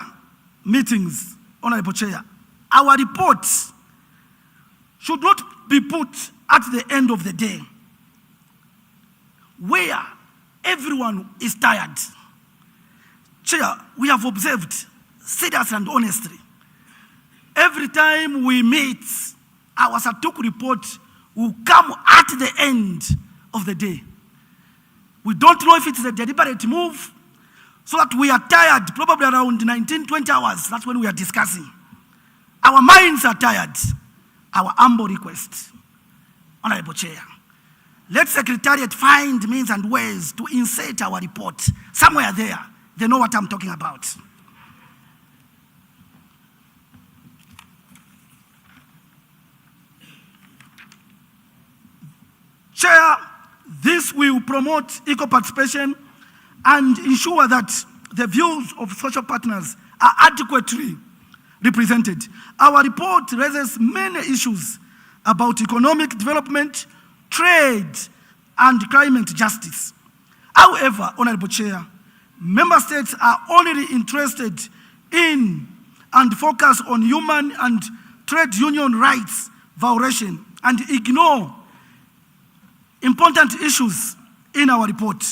meetings, Honorable Chair, our report should not be put at the end of the day where everyone is tired. Chair, we have observed, seriously and honestly, every time we meet, our Sadc report will come at the end of the day. We don't know if it's a deliberate move, so that we are tired, probably around 19, 20 hours, that's when we are discussing. Our minds are tired. Our humble request, Honorable Chair, let Secretariat find means and ways to insert our report somewhere there. They know what I'm talking about. Chair, this will promote equal participation and ensure that the views of social partners are adequately represented. Our report raises many issues about economic development, trade, and climate justice. However, Honorable Chair, member states are only interested in and focus on human and trade union rights violation and ignore important issues in our report.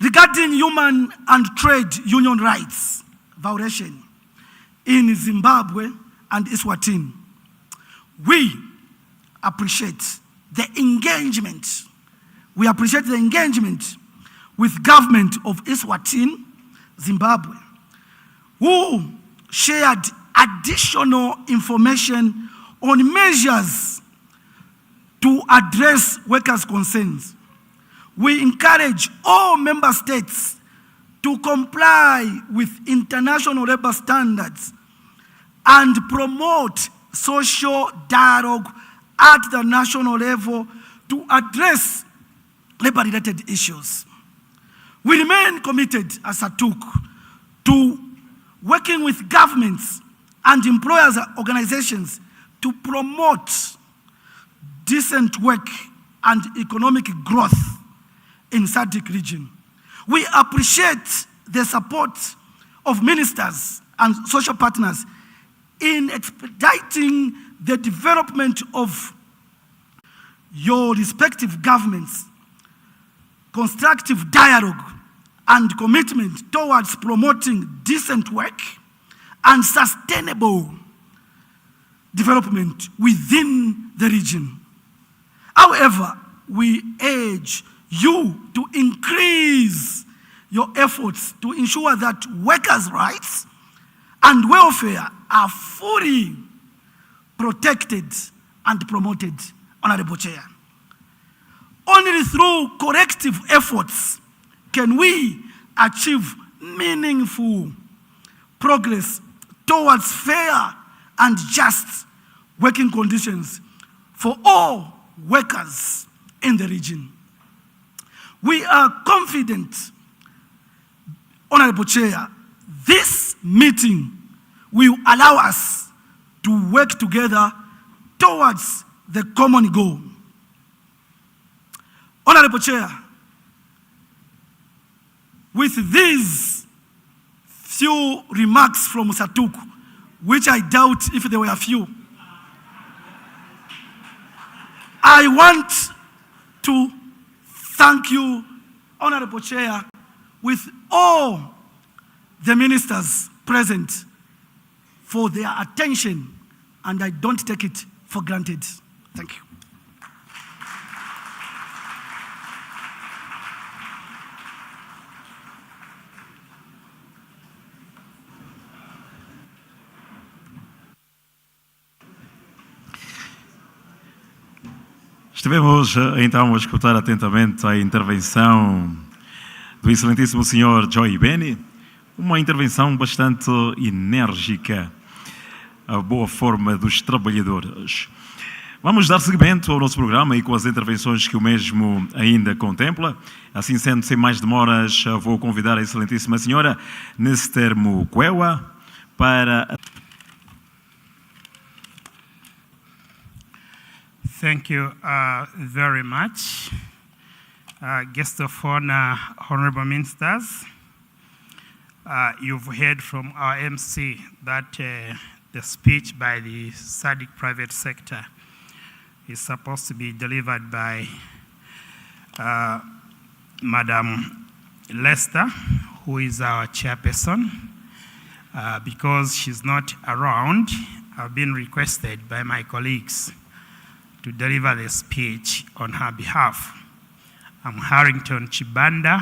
Regarding human and trade union rights violation in Zimbabwe and Eswatini, we appreciate the engagement. We appreciate the engagement with government of Eswatini, Zimbabwe, who shared additional information on measures to address workers' concerns. We encourage all member states to comply with international labor standards and promote social dialogue at the national level to address labor-related issues. We remain committed as Sadc to working with governments and employers' organizations to promote decent work and economic growth in Sadc region. We appreciate the support of ministers and social partners in expediting the development of your respective governments, constructive dialogue, and commitment towards promoting decent work and sustainable development within the region. However, we urge you to increase your efforts to ensure that workers' rights and welfare are fully protected and promoted, Honorable Chair. Only through corrective efforts can we achieve meaningful progress towards fair and just working conditions for all workers in the region. We are confident, Honorable Chair, this meeting will allow us to work together towards the common goal. Honorable Chair, with these few remarks from Sadc, which I doubt if there were a few, I want to thank you, Honorable Chair, with all the ministers present for their attention, and I don't take it for granted. Thank you. Estivemos então a escutar atentamente a intervenção do excelentíssimo senhor Joy Beni, uma intervenção bastante enérgica, a boa forma dos trabalhadores. Vamos dar seguimento ao nosso programa e com as intervenções que o mesmo ainda contempla. Assim sendo, sem mais demoras, vou convidar a excelentíssima senhora Nester Mukwege para... Thank you very much. Guest of honor, honorable ministers, you've heard from our MC that the speech by the Sadc private sector is supposed to be delivered by Madam Lester, who is our chairperson. Because she's not around, I've been requested by my colleagues to deliver the speech on her behalf. I'm Harrington Chibanda.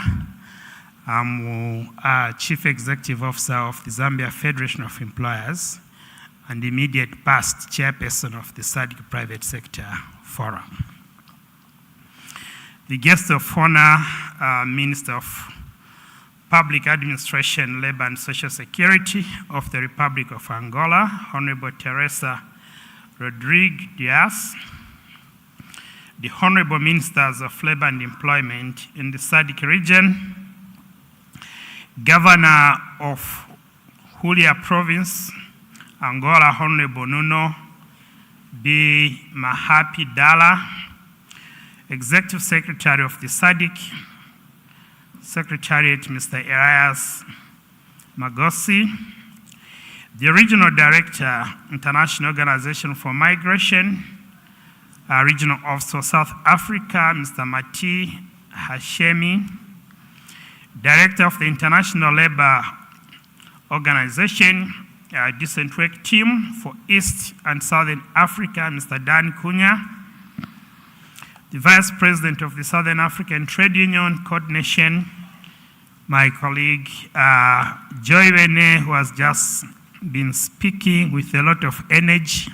I'm Chief Executive Officer of the Zambia Federation of Employers and immediate past chairperson of the Sadc Private Sector Forum. The guest of honor, Minister of Public Administration, Labor and Social Security of the Republic of Angola, Honorable Teresa Rodrigues Diaz. The Honorable Ministers of Labor and Employment in the Sadc region, Governor of Hulia Province, Angola, Honorable Nuno B. Mahapi Dala, Executive Secretary of the Sadc, Secretariat Mr. Elias Magosi, the Regional Director, International Organization for Migration, Regional Officer South Africa, Mr. Mati Hashemi, Director of the International Labour Organization, Decent Work Team for East and Southern Africa, Mr. Dan Cunha, the Vice President of the Southern African Trade Union Coordination, my colleague Joy Beni, who has just been speaking with a lot of energy,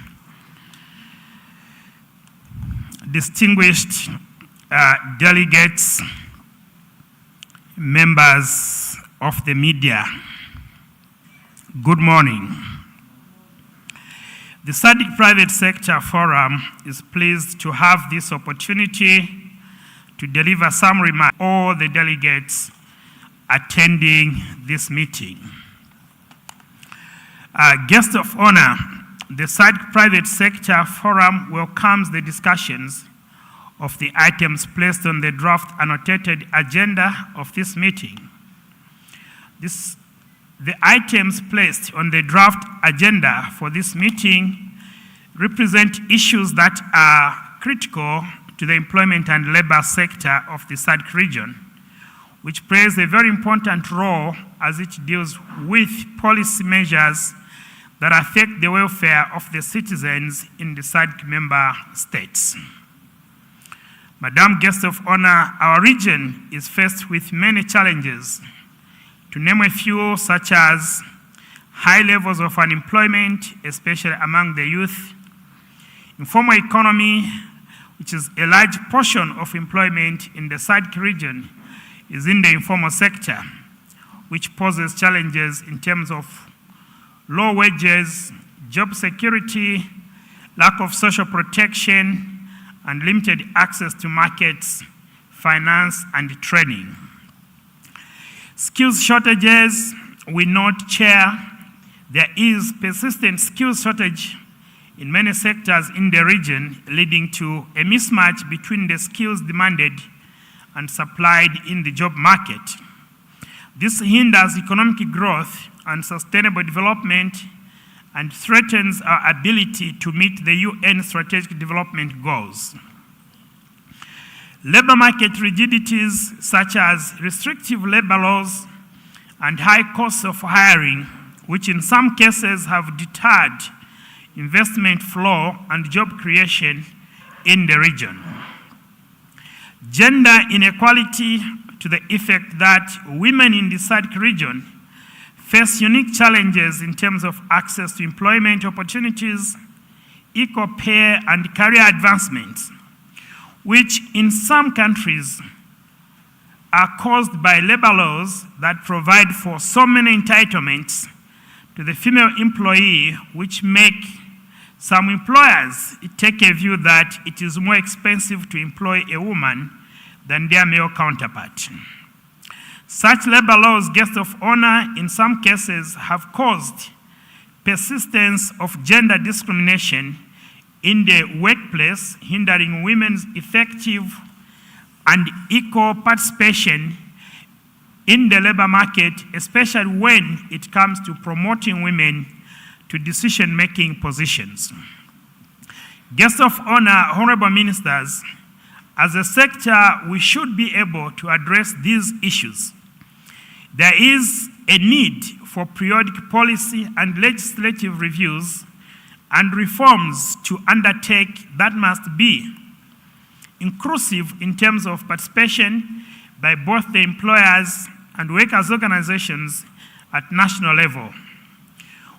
distinguished delegates, members of the media, good morning. The Sadc Private Sector Forum is pleased to have this opportunity to deliver some remarks to all the delegates attending this meeting. Guest of honor, the Sadc Private Sector Forum welcomes the discussions of the items placed on the draft annotated agenda of this meeting. The items placed on the draft agenda for this meeting represent issues that are critical to the employment and labor sector of the Sadc region, which plays a very important role as it deals with policy measures that affect the welfare of the citizens in the Sadc member states. Madam Guest of Honor, our region is faced with many challenges, to name a few, such as high levels of unemployment, especially among the youth, informal economy, which is a large portion of employment in the Sadc region, is in the informal sector, which poses challenges in terms of low wages, job security, lack of social protection, and limited access to markets, finance, and training. Skills shortages, we note, Chair, there is persistent skills shortage in many sectors in the region, leading to a mismatch between the skills demanded and supplied in the job market. This hinders economic growth and sustainable development and threatens our ability to meet the UN Strategic Development Goals. Labor market rigidities such as restrictive labor laws and high costs of hiring, which in some cases have deterred investment flow and job creation in the region. Gender inequality, to the effect that women in the Sadc region face unique challenges in terms of access to employment opportunities, equal pay, and career advancements, which in some countries are caused by labor laws that provide for so many entitlements to the female employee, which make some employers take a view that it is more expensive to employ a woman than their male counterpart. Such labor laws, Guest of Honor, in some cases have caused persistence of gender discrimination in the workplace, hindering women's effective and equal participation in the labor market, especially when it comes to promoting women to decision-making positions. Guests of honor, honorable ministers, as a sector, we should be able to address these issues. There is a need for periodic policy and legislative reviews and reforms to undertake that must be inclusive in terms of participation by both the employers and workers' organizations at national level.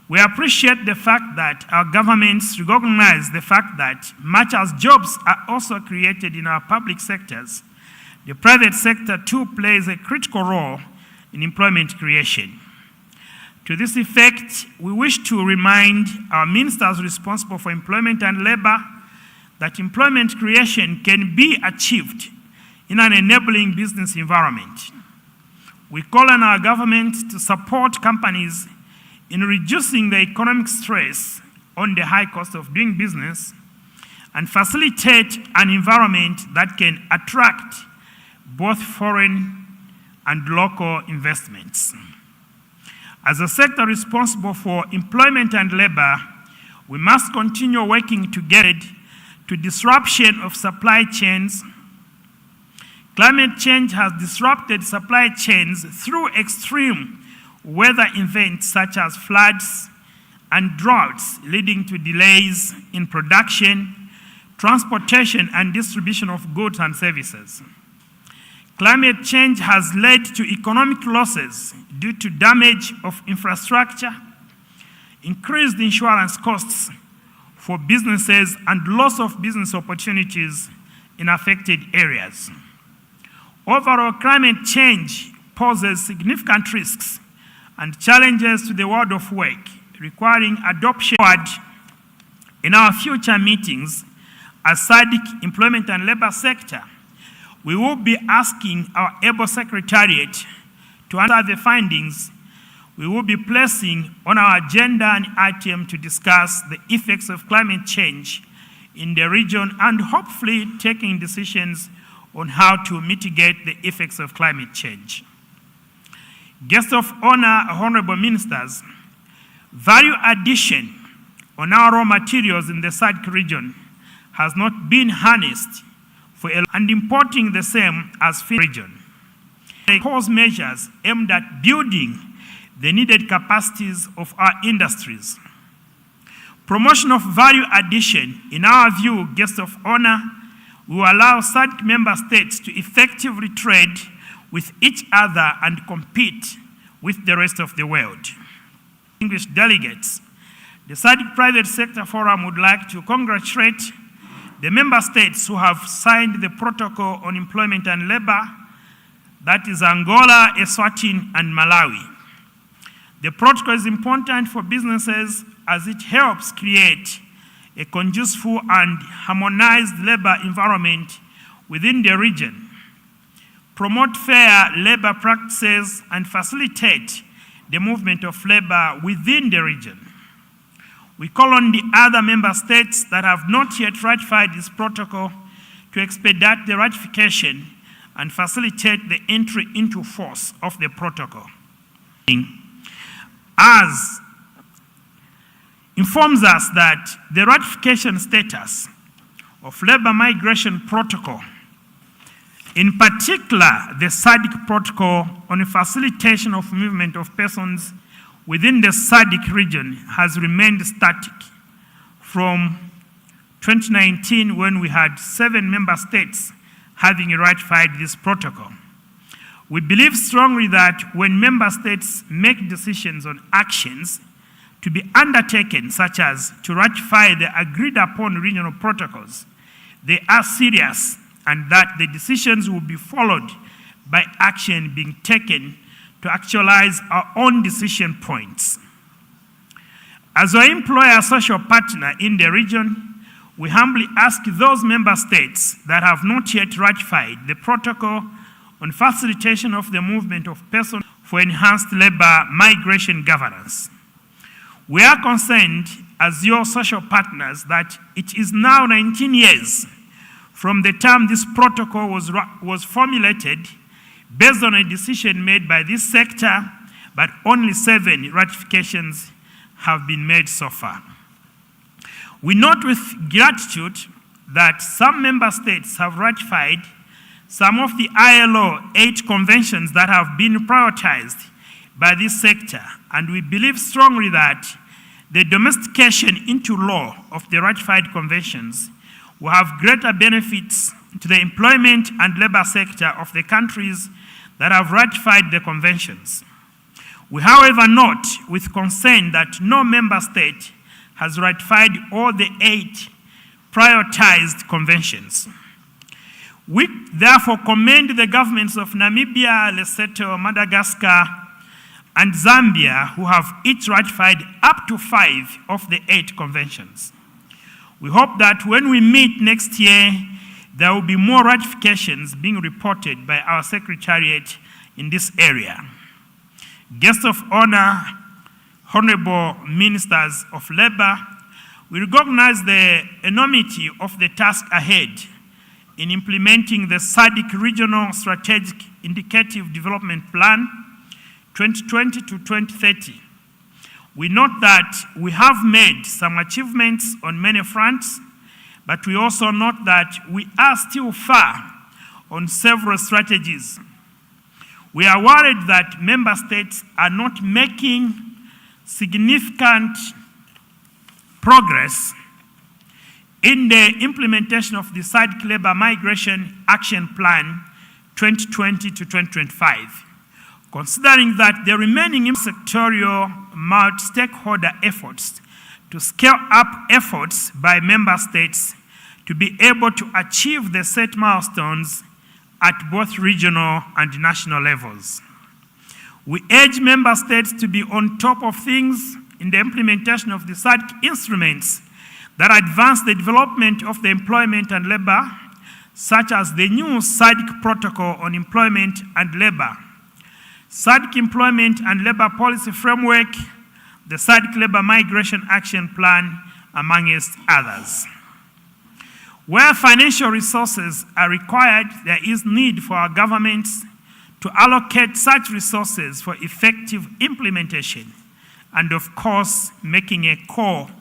We appreciate the fact that our governments recognize the fact that much as jobs are also created in our public sectors, the private sector too plays a critical role in employment creation. To this effect, we wish to remind our ministers responsible for employment and labor that employment creation can be achieved in an enabling business environment. We call on our government to support companies in reducing the economic stress on the high cost of doing business and facilitate an environment that can attract both foreign and local investments. As a sector responsible for employment and labor, we must continue working together to disruption of supply chains. Climate change has disrupted supply chains through extreme weather events such as floods and droughts, leading to delays in production, transportation, and distribution of goods and services. Climate change has led to economic losses due to damage of infrastructure, increased insurance costs for businesses, and loss of business opportunities in affected areas. Overall, climate change poses significant risks and challenges to the world of work, requiring adoption in our future meetings as Sadc employment and labor sector. We will be asking our able Secretariat to answer the findings. We will be placing on our agenda an item to discuss the effects of climate change in the region and hopefully taking decisions on how to mitigate the effects of climate change. Guests of honor, honorable ministers, value addition on our raw materials in the Sadc region has not been harnessed and importing the same as region. They cause measures aimed at building the needed capacities of our industries. Promotion of value addition, in our view, guests of honor, will allow Sadc member states to effectively trade with each other and compete with the rest of the world. English delegates, the Sadc Private Sector Forum would like to congratulate the member states who have signed the Protocol on Employment and Labor, that is Angola, Eswatini, and Malawi. The protocol is important for businesses as it helps create a conducive and harmonized labor environment within the region, promote fair labor practices, and facilitate the movement of labor within the region. We call on the other member states that have not yet ratified this protocol to expedite the ratification and facilitate the entry into force of the protocol. As informs us that the ratification status of labor migration protocol, in particular the Sadc protocol on the facilitation of movement of persons within the Sadc region, has remained static from 2019 when we had 7 member states having ratified this protocol. We believe strongly that when member states make decisions on actions to be undertaken, such as to ratify the agreed upon regional protocols, they are serious and that the decisions will be followed by action being taken to actualize our own decision points. As our employer social partner in the region, we humbly ask those member states that have not yet ratified the protocol on facilitation of the movement of persons for enhanced labor migration governance. We are concerned as your social partners that it is now 19 years from the time this protocol was formulated based on a decision made by this sector, but only 7 ratifications have been made so far. We note with gratitude that some member states have ratified some of the ILO 8 conventions that have been prioritized by this sector, and we believe strongly that the domestication into law of the ratified conventions will have greater benefits to the employment and labor sector of the countries that have ratified the conventions. We, however, note with concern that no member state has ratified all the 8 prioritized conventions. We therefore commend the governments of Namibia, Lesotho, Madagascar, and Zambia, who have each ratified up to 5 of the 8 conventions. We hope that when we meet next year, there will be more ratifications being reported by our Secretariat in this area. Guests of honor, honorable ministers of labor, we recognize the enormity of the task ahead in implementing the Sadc Regional Strategic Indicative Development Plan 2020 to 2030. We note that we have made some achievements on many fronts, but we also note that we are still far on several strategies. We are worried that member states are not making significant progress in the implementation of the Sadc Labor Migration Action Plan 2020 to 2025. Considering that the remaining sectorial multi-stakeholder efforts to scale up efforts by member states to be able to achieve the set milestones at both regional and national levels. We urge member states to be on top of things in the implementation of the Sadc instruments that advance the development of the employment and labor such as the new Sadc Protocol on Employment and Labor, Sadc Employment and Labor Policy Framework, the Sadc Labor Migration Action Plan, amongst others. Where financial resources are required, there is need for our governments to allocate such resources for effective implementation, and of course, making a call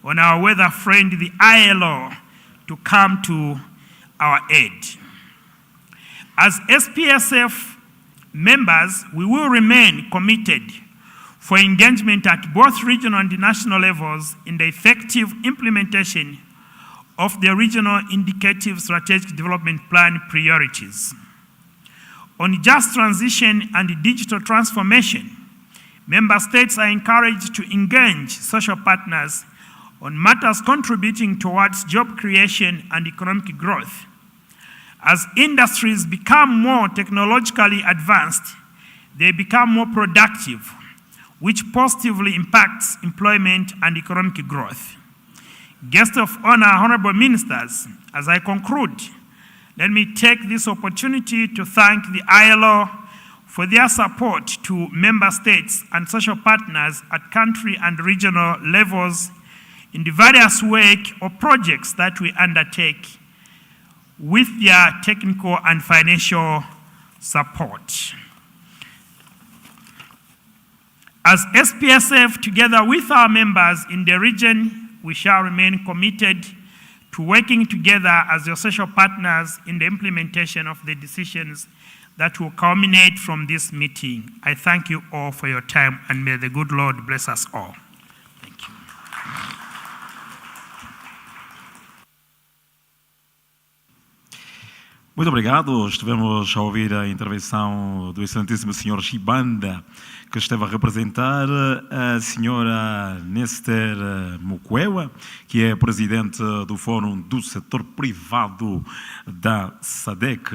on our weather friend, the ILO, to come to our aid. As SPSF members, we will remain committed for engagement at both regional and national levels in the effective implementation of the Regional Indicative Strategic Development Plan priorities. On just transition and digital transformation, member states are encouraged to engage social partners on matters contributing towards job creation and economic growth. As industries become more technologically advanced, they become more productive, which positively impacts employment and economic growth. Guests of honor, honorable ministers, as I conclude, let me take this opportunity to thank the ILO for their support to member states and social partners at country and regional levels in the various work or projects that we undertake with their technical and financial support. As SPSF, together with our members in the region, we shall remain committed to working together as your social partners in the implementation of the decisions that will culminate from this meeting. I thank you all for your time, and may the good Lord bless us all. Thank you. Muito obrigado. Estivemos a ouvir a intervenção do excelentíssimo Sr. Chibanda, que esteve a representar a Sra. Nester Mukwewa, que é presidente do Fórum do Setor Privado da Sadc.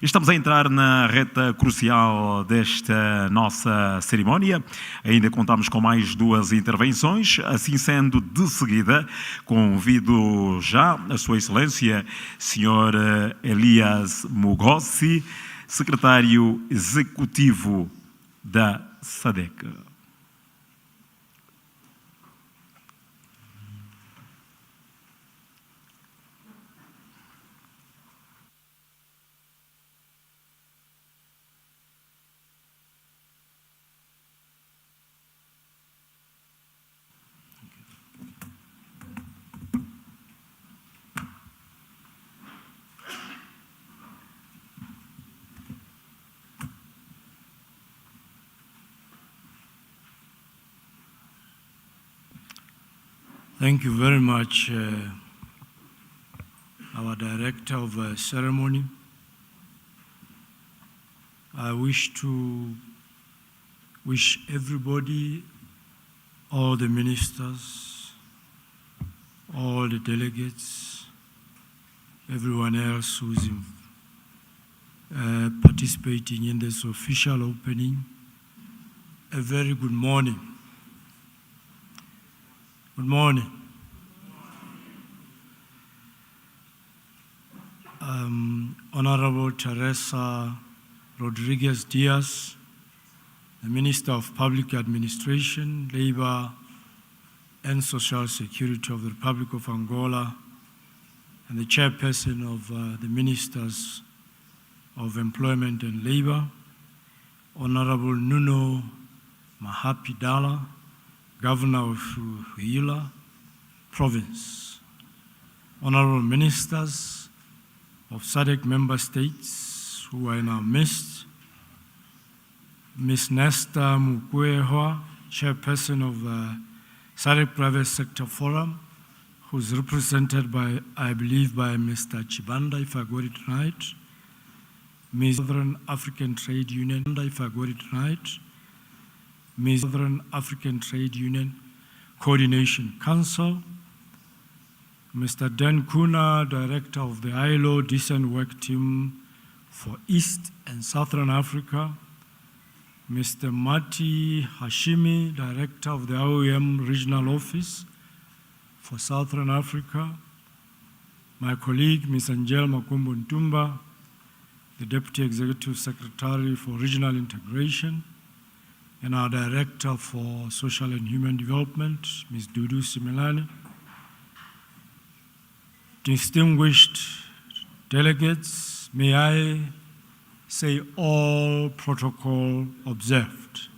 Estamos a entrar na reta crucial desta nossa cerimónia. Ainda contamos com mais duas intervenções. Assim sendo, de seguida, convido já a Sua Excelência, Sr. Elias Mugossi, secretário executivo da Sadc. Thank you very much, our Director of Ceremony. I wish to wish everybody, all the ministers, all the delegates, everyone else who's participating in this official opening, a very good morning. Good morning. Honorable Teresa Rodriguez Diaz, the Minister of Public Administration, Labor and Social Security of the Republic of Angola, and the Chairperson of the Ministers of Employment and Labor, Honorable Nuno Mahapidala, Governor of Huila Province, Honorable Ministers of Sadc member states who are in our midst, Ms. Nester Mukwewa, Chairperson of the Sadc Private Sector Forum, who's represented by, I believe, by Mr. Chibanda, if I got it right, Ms. Southern African Trade Union, if I got it right, Ms. Southern African Trade Union Coordination Council, Mr. Dan Kuna, Director of the ILO Decent Work Team for East and Southern Africa, Mr. Mati Hashimi, Director of the IOM Regional Office for Southern Africa, my colleague, Ms. Angel Makumbo Ntumba, the Deputy Executive Secretary for Regional Integration, and our Director for Social and Human Development, Ms. Dudu Similani, distinguished delegates, may I say all protocol observed.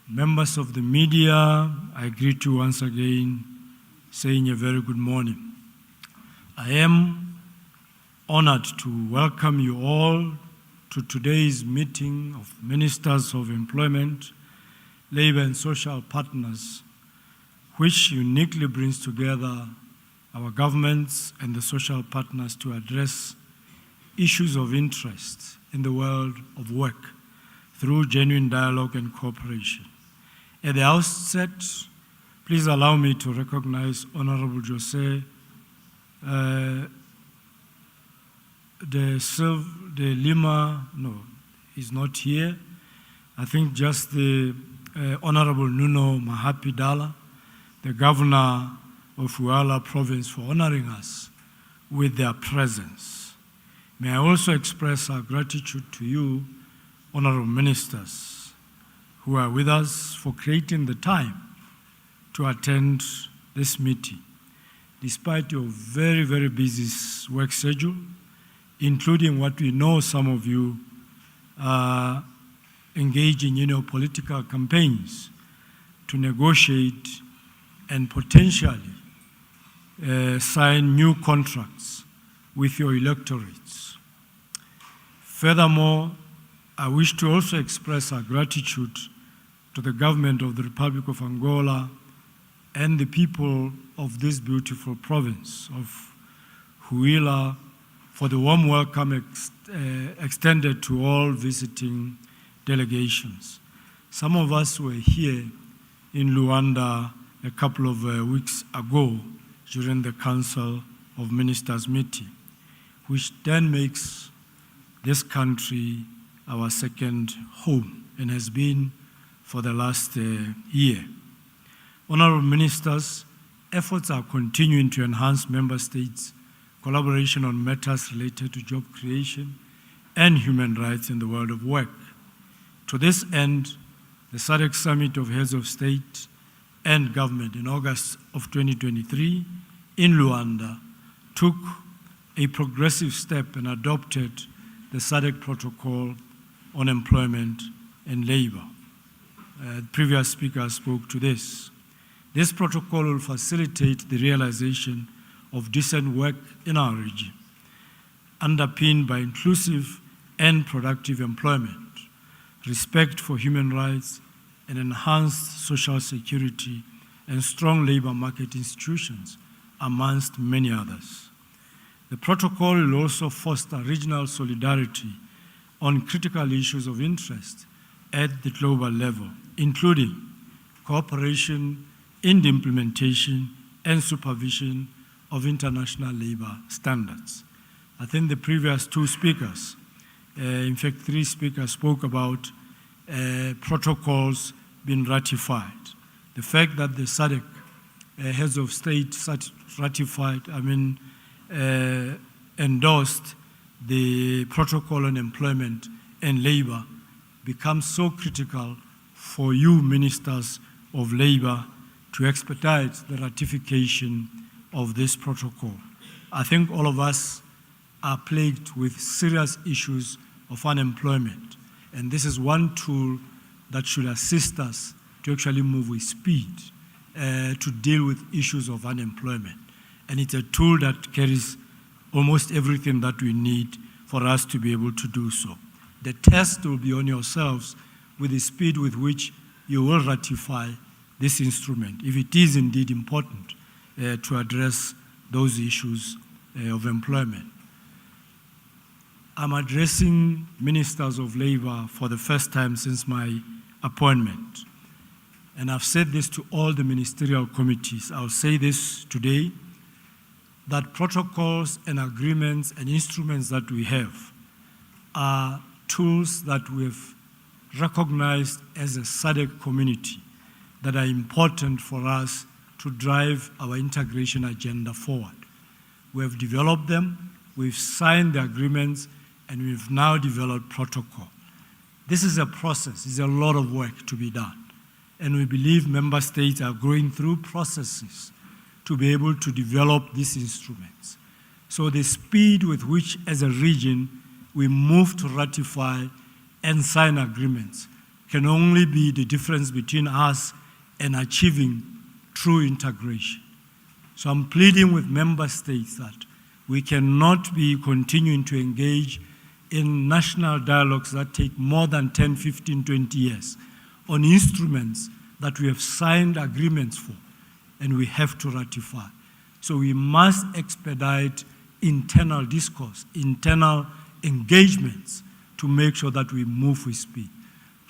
Members of the media, I greet you once again, saying a very good morning. I am honored to welcome you all to today's meeting of Ministers of Employment, Labor and Social Partners, which uniquely brings together our governments and the social partners to address issues of interest in the world of work through genuine dialogue and cooperation. At the outset, please allow me to recognize Honorable Jose de Lima, no, he's not here. I think just the Honorable Nuno Mahapi Dala, the Governor of Uala Province, for honoring us with their presence. May I also express our gratitude to you, Honorable Ministers, who are with us, for creating the time to attend this meeting, despite your very, very busy work schedule, including what we know some of you are engaging in your political campaigns to negotiate and potentially sign new contracts with your electorates. Furthermore, I wish to also express our gratitude to the government of the Republic of Angola and the people of this beautiful province of Huila for the warm welcome extended to all visiting delegations. Some of us were here in Luanda a couple of weeks ago during the Council of Ministers meeting, which then makes this country our second home and has been for the last year. Honorable Ministers, efforts are continuing to enhance Member States' collaboration on matters related to job creation and human rights in the world of work. To this end, the Sadc Summit of Heads of State and Government in August of 2023 in Luanda took a progressive step and adopted the Sadc Protocol on Employment and Labor. Previous speakers spoke to this. This protocol will facilitate the realization of decent work in our region, underpinned by inclusive and productive employment, respect for human rights, and enhanced social security and strong labor market institutions, amongst many others. The protocol will also foster regional solidarity on critical issues of interest at the global level, including cooperation in the implementation and supervision of international labor standards. I think the previous two speakers, in fact 3 speakers, spoke about protocols being ratified. The fact that the Sadc heads of state ratified, endorsed the protocol on employment and labor becomes so critical for you ministers of labor to expedite the ratification of this protocol. I think all of us are plagued with serious issues of unemployment, and this is one tool that should assist us to actually move with speed to deal with issues of unemployment. And it's a tool that carries almost everything that we need for us to be able to do so. The test will be on yourselves with the speed with which you will ratify this instrument, if it is indeed important to address those issues of employment. I'm addressing ministers of labor for the first time since my appointment. And I've said this to all the ministerial committees. I'll say this today, that protocols and agreements and instruments that we have are tools that we've recognized as a Sadc community that are important for us to drive our integration agenda forward. We have developed them, we've signed the agreements, and we've now developed protocol. This is a process, it's a lot of work to be done. And we believe member states are going through processes to be able to develop these instruments. So the speed with which, as a region, we move to ratify and sign agreements can only be the difference between us and achieving true integration. So I'm pleading with member states that we cannot be continuing to engage in national dialogues that take more than 10, 15, 20 years on instruments that we have signed agreements for and we have to ratify. So we must expedite internal discourse, internal engagements to make sure that we move with speed.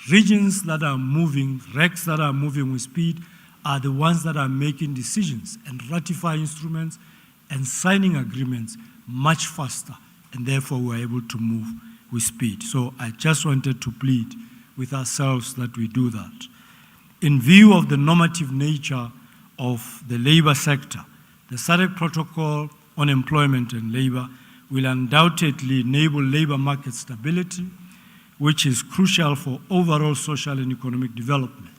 Regions that are moving, recs that are moving with speed are the ones that are making decisions and ratify instruments and signing agreements much faster, and therefore we're able to move with speed. So I just wanted to plead with ourselves that we do that. In view of the normative nature of the labor sector, the Sadc Protocol on Employment and Labor will undoubtedly enable labor market stability, which is crucial for overall social and economic development.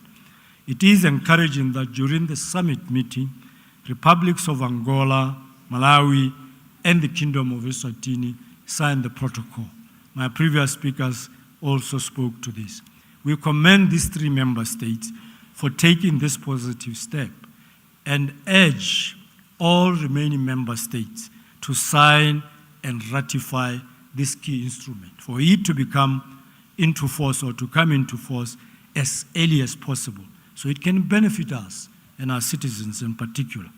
It is encouraging that during the summit meeting, republics of Angola, Malawi, and the Kingdom of Eswatini signed the protocol. My previous speakers also spoke to this. We commend these three member states for taking this positive step and urge all remaining member states to sign and ratify this key instrument for it to become into force or to come into force as early as possible so it can benefit us and our citizens in particular.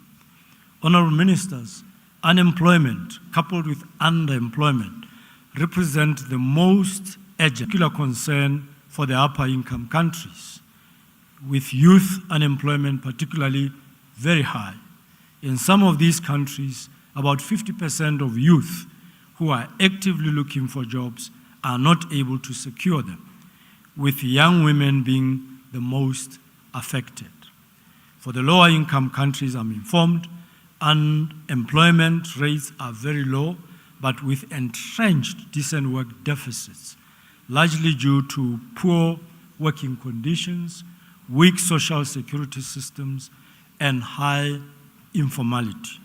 Honorable Ministers, unemployment coupled with underemployment represent the most urgent concern for the upper income countries, with youth unemployment particularly very high. In some of these countries, about 50% of youth who are actively looking for jobs are not able to secure them, with young women being the most affected. For the lower income countries, I'm informed, unemployment rates are very low, but with entrenched decent work deficits, largely due to poor working conditions, weak social security systems, and high informality.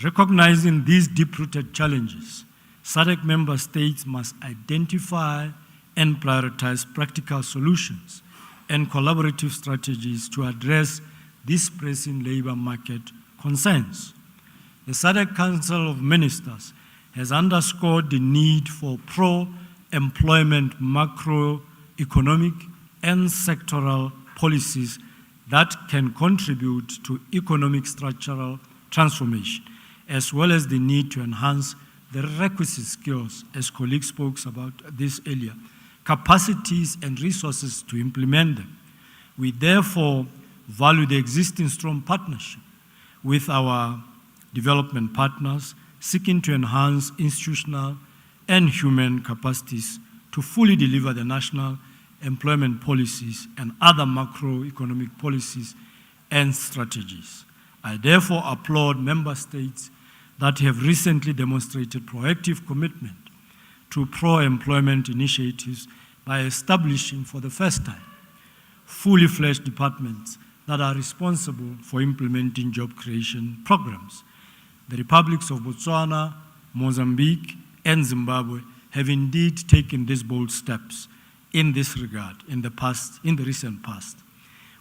Recognizing these deep-rooted challenges, Sadc member states must identify and prioritize practical solutions and collaborative strategies to address these pressing labor market concerns. The Sadc Council of Ministers has underscored the need for pro-employment macroeconomic and sectoral policies that can contribute to economic structural transformation, as well as the need to enhance the requisite skills, as colleagues spoke about this earlier, capacities and resources to implement them. We therefore value the existing strong partnership with our development partners, seeking to enhance institutional and human capacities to fully deliver the national employment policies and other macroeconomic policies and strategies. I therefore applaud member states that have recently demonstrated proactive commitment to pro-employment initiatives by establishing for the first time fully fledged departments that are responsible for implementing job creation programs. The republics of Botswana, Mozambique, and Zimbabwe have indeed taken these bold steps in this regard in the recent past.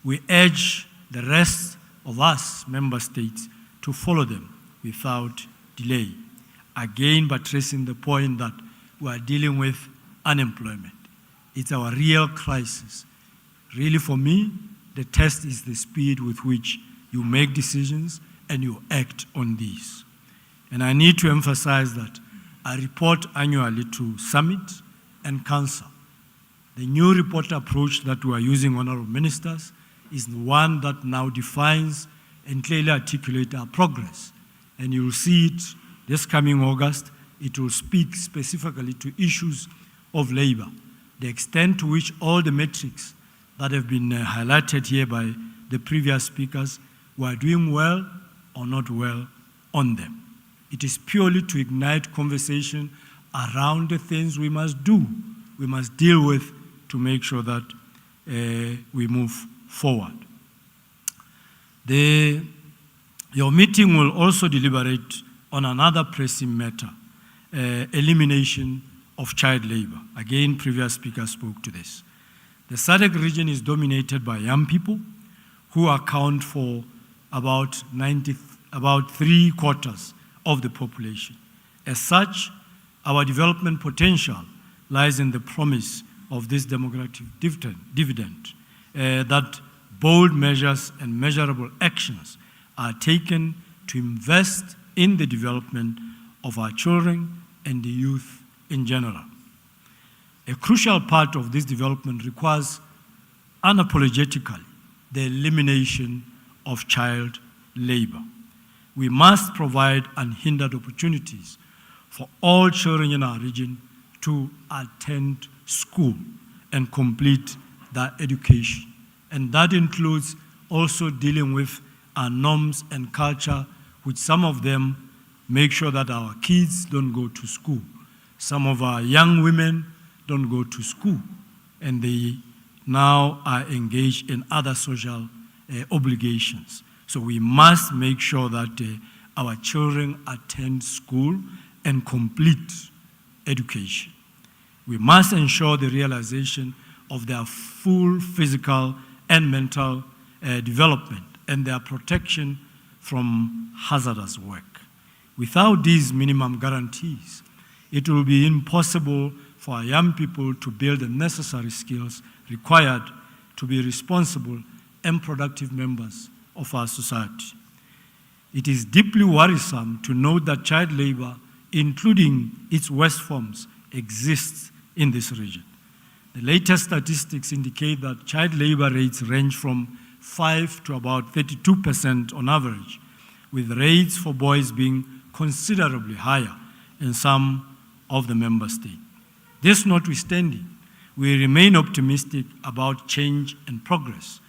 We urge the rest of us, member states, to follow them without delay. Again, buttressing the point that we are dealing with unemployment. It's our real crisis. Really, for me, the test is the speed with which you make decisions and you act on these. And I need to emphasize that I report annually to Summit and Council. The new report approach that we are using, honorable ministers, is the one that now defines and clearly articulates our progress. And you will see it this coming August. It will speak specifically to issues of labor, the extent to which all the metrics that have been highlighted here by the previous speakers were doing well or not well on them. It is purely to ignite conversation around the things we must do, we must deal with to make sure that we move forward. Your meeting will also deliberate on another pressing matter, elimination of child labor. Again, previous speaker spoke to this. The Sadc region is dominated by young people who account for about 3/4 of the population. As such, our development potential lies in the promise of this demographic dividend, that bold measures and measurable actions are taken to invest in the development of our children and the youth in general. A crucial part of this development requires unapologetically the elimination of child labor. We must provide unhindered opportunities for all children in our region to attend school and complete their education. And that includes also dealing with our norms and culture, which some of them make sure that our kids don't go to school. Some of our young women don't go to school, and they now are engaged in other social obligations. So we must make sure that our children attend school and complete education. We must ensure the realization of their full physical and mental development and their protection from hazardous work. Without these minimum guarantees, it will be impossible for our young people to build the necessary skills required to be responsible and productive members of our society. It is deeply worrisome to note that child labor, including its worst forms, exists in this region. The latest statistics indicate that child labor rates range from 5 to about 32% on average, with rates for boys being considerably higher in some of the member states. This notwithstanding, we remain optimistic about change and progress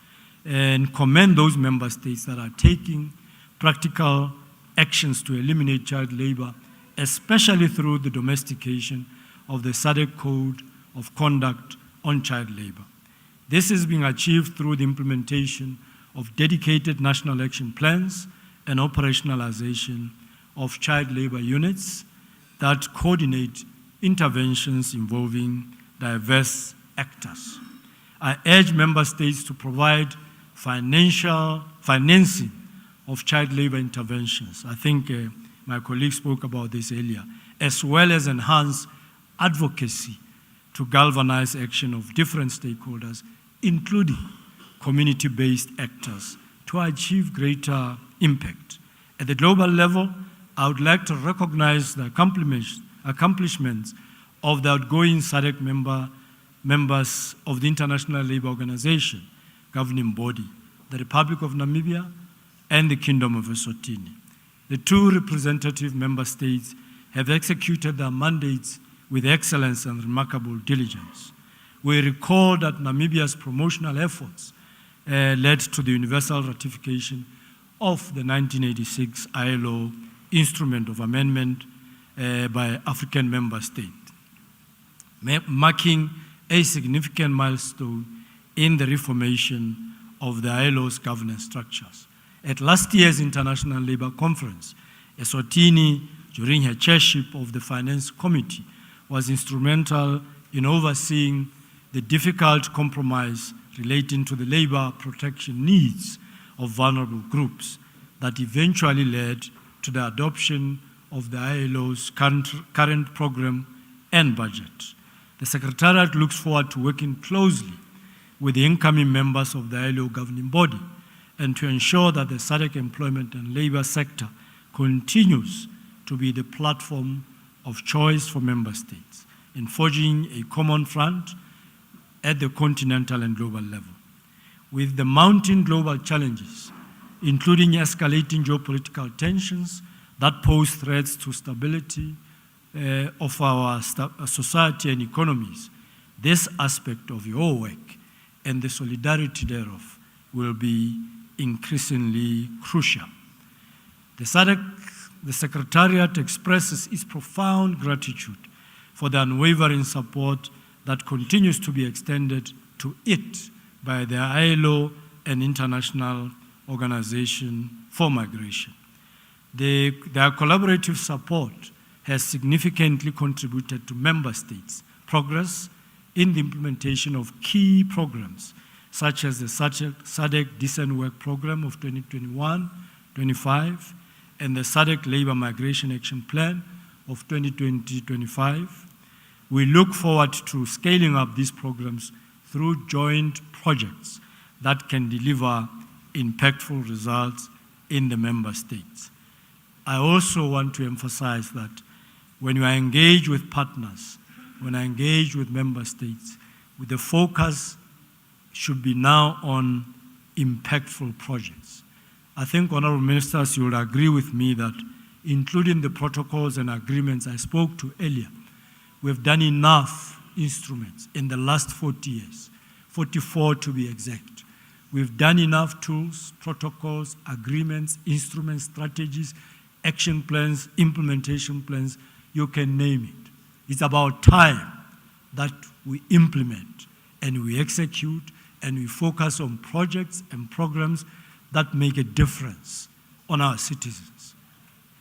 and commend those member states that are taking practical actions to eliminate child labor, especially through the domestication of the Sadc Code of Conduct on Child Labor. This is being achieved through the implementation of dedicated national action plans and operationalization of child labor units that coordinate interventions involving diverse actors. I urge member states to provide financing of child labor interventions. I think my colleague spoke about this earlier, as well as enhance advocacy to galvanize action of different stakeholders, including community-based actors, to achieve greater impact. At the global level, I would like to recognize the accomplishments of the outgoing Sadc members of the International Labour Organization governing body, the Republic of Namibia and the Kingdom of Eswatini. The two representative member states have executed their mandates with excellence and remarkable diligence. We recall that Namibia's promotional efforts led to the universal ratification of the 1986 ILO Instrument of Amendment by African member states, marking a significant milestone in the reformation of the ILO's governance structures. At last year's International Labour Conference, Eswatini, during her chairship of the Finance Committee, was instrumental in overseeing the difficult compromise relating to the labor protection needs of vulnerable groups that eventually led to the adoption of the ILO's current program and budget. The Secretariat looks forward to working closely with the incoming members of the ILO governing body and to ensure that the Sadc employment and labor sector continues to be the platform of choice for member states in forging a common front at the continental and global level. With the mounting global challenges, including escalating geopolitical tensions that pose threats to stability of our society and economies, this aspect of your work and the solidarity thereof will be increasingly crucial. The Sadc the Secretariat expresses its profound gratitude for the unwavering support that continues to be extended to it by the ILO and International Organization for Migration. Their collaborative support has significantly contributed to member states' progress in the implementation of key programs, such as the Sadc Decent Work Program of 2021-25 and the Sadc Labor Migration Action Plan of 2020-25. We look forward to scaling up these programs through joint projects that can deliver impactful results in the member states. I also want to emphasize that when you are engaged with partners, when I engage with member states, the focus should be now on impactful projects. I think, Honorable Ministers, you will agree with me that including the protocols and agreements I spoke to earlier, we've done enough instruments in the last 40 years, 44 to be exact. We've done enough tools, protocols, agreements, instruments, strategies, action plans, implementation plans, you can name it. It's about time that we implement and we execute and we focus on projects and programs that make a difference on our citizens.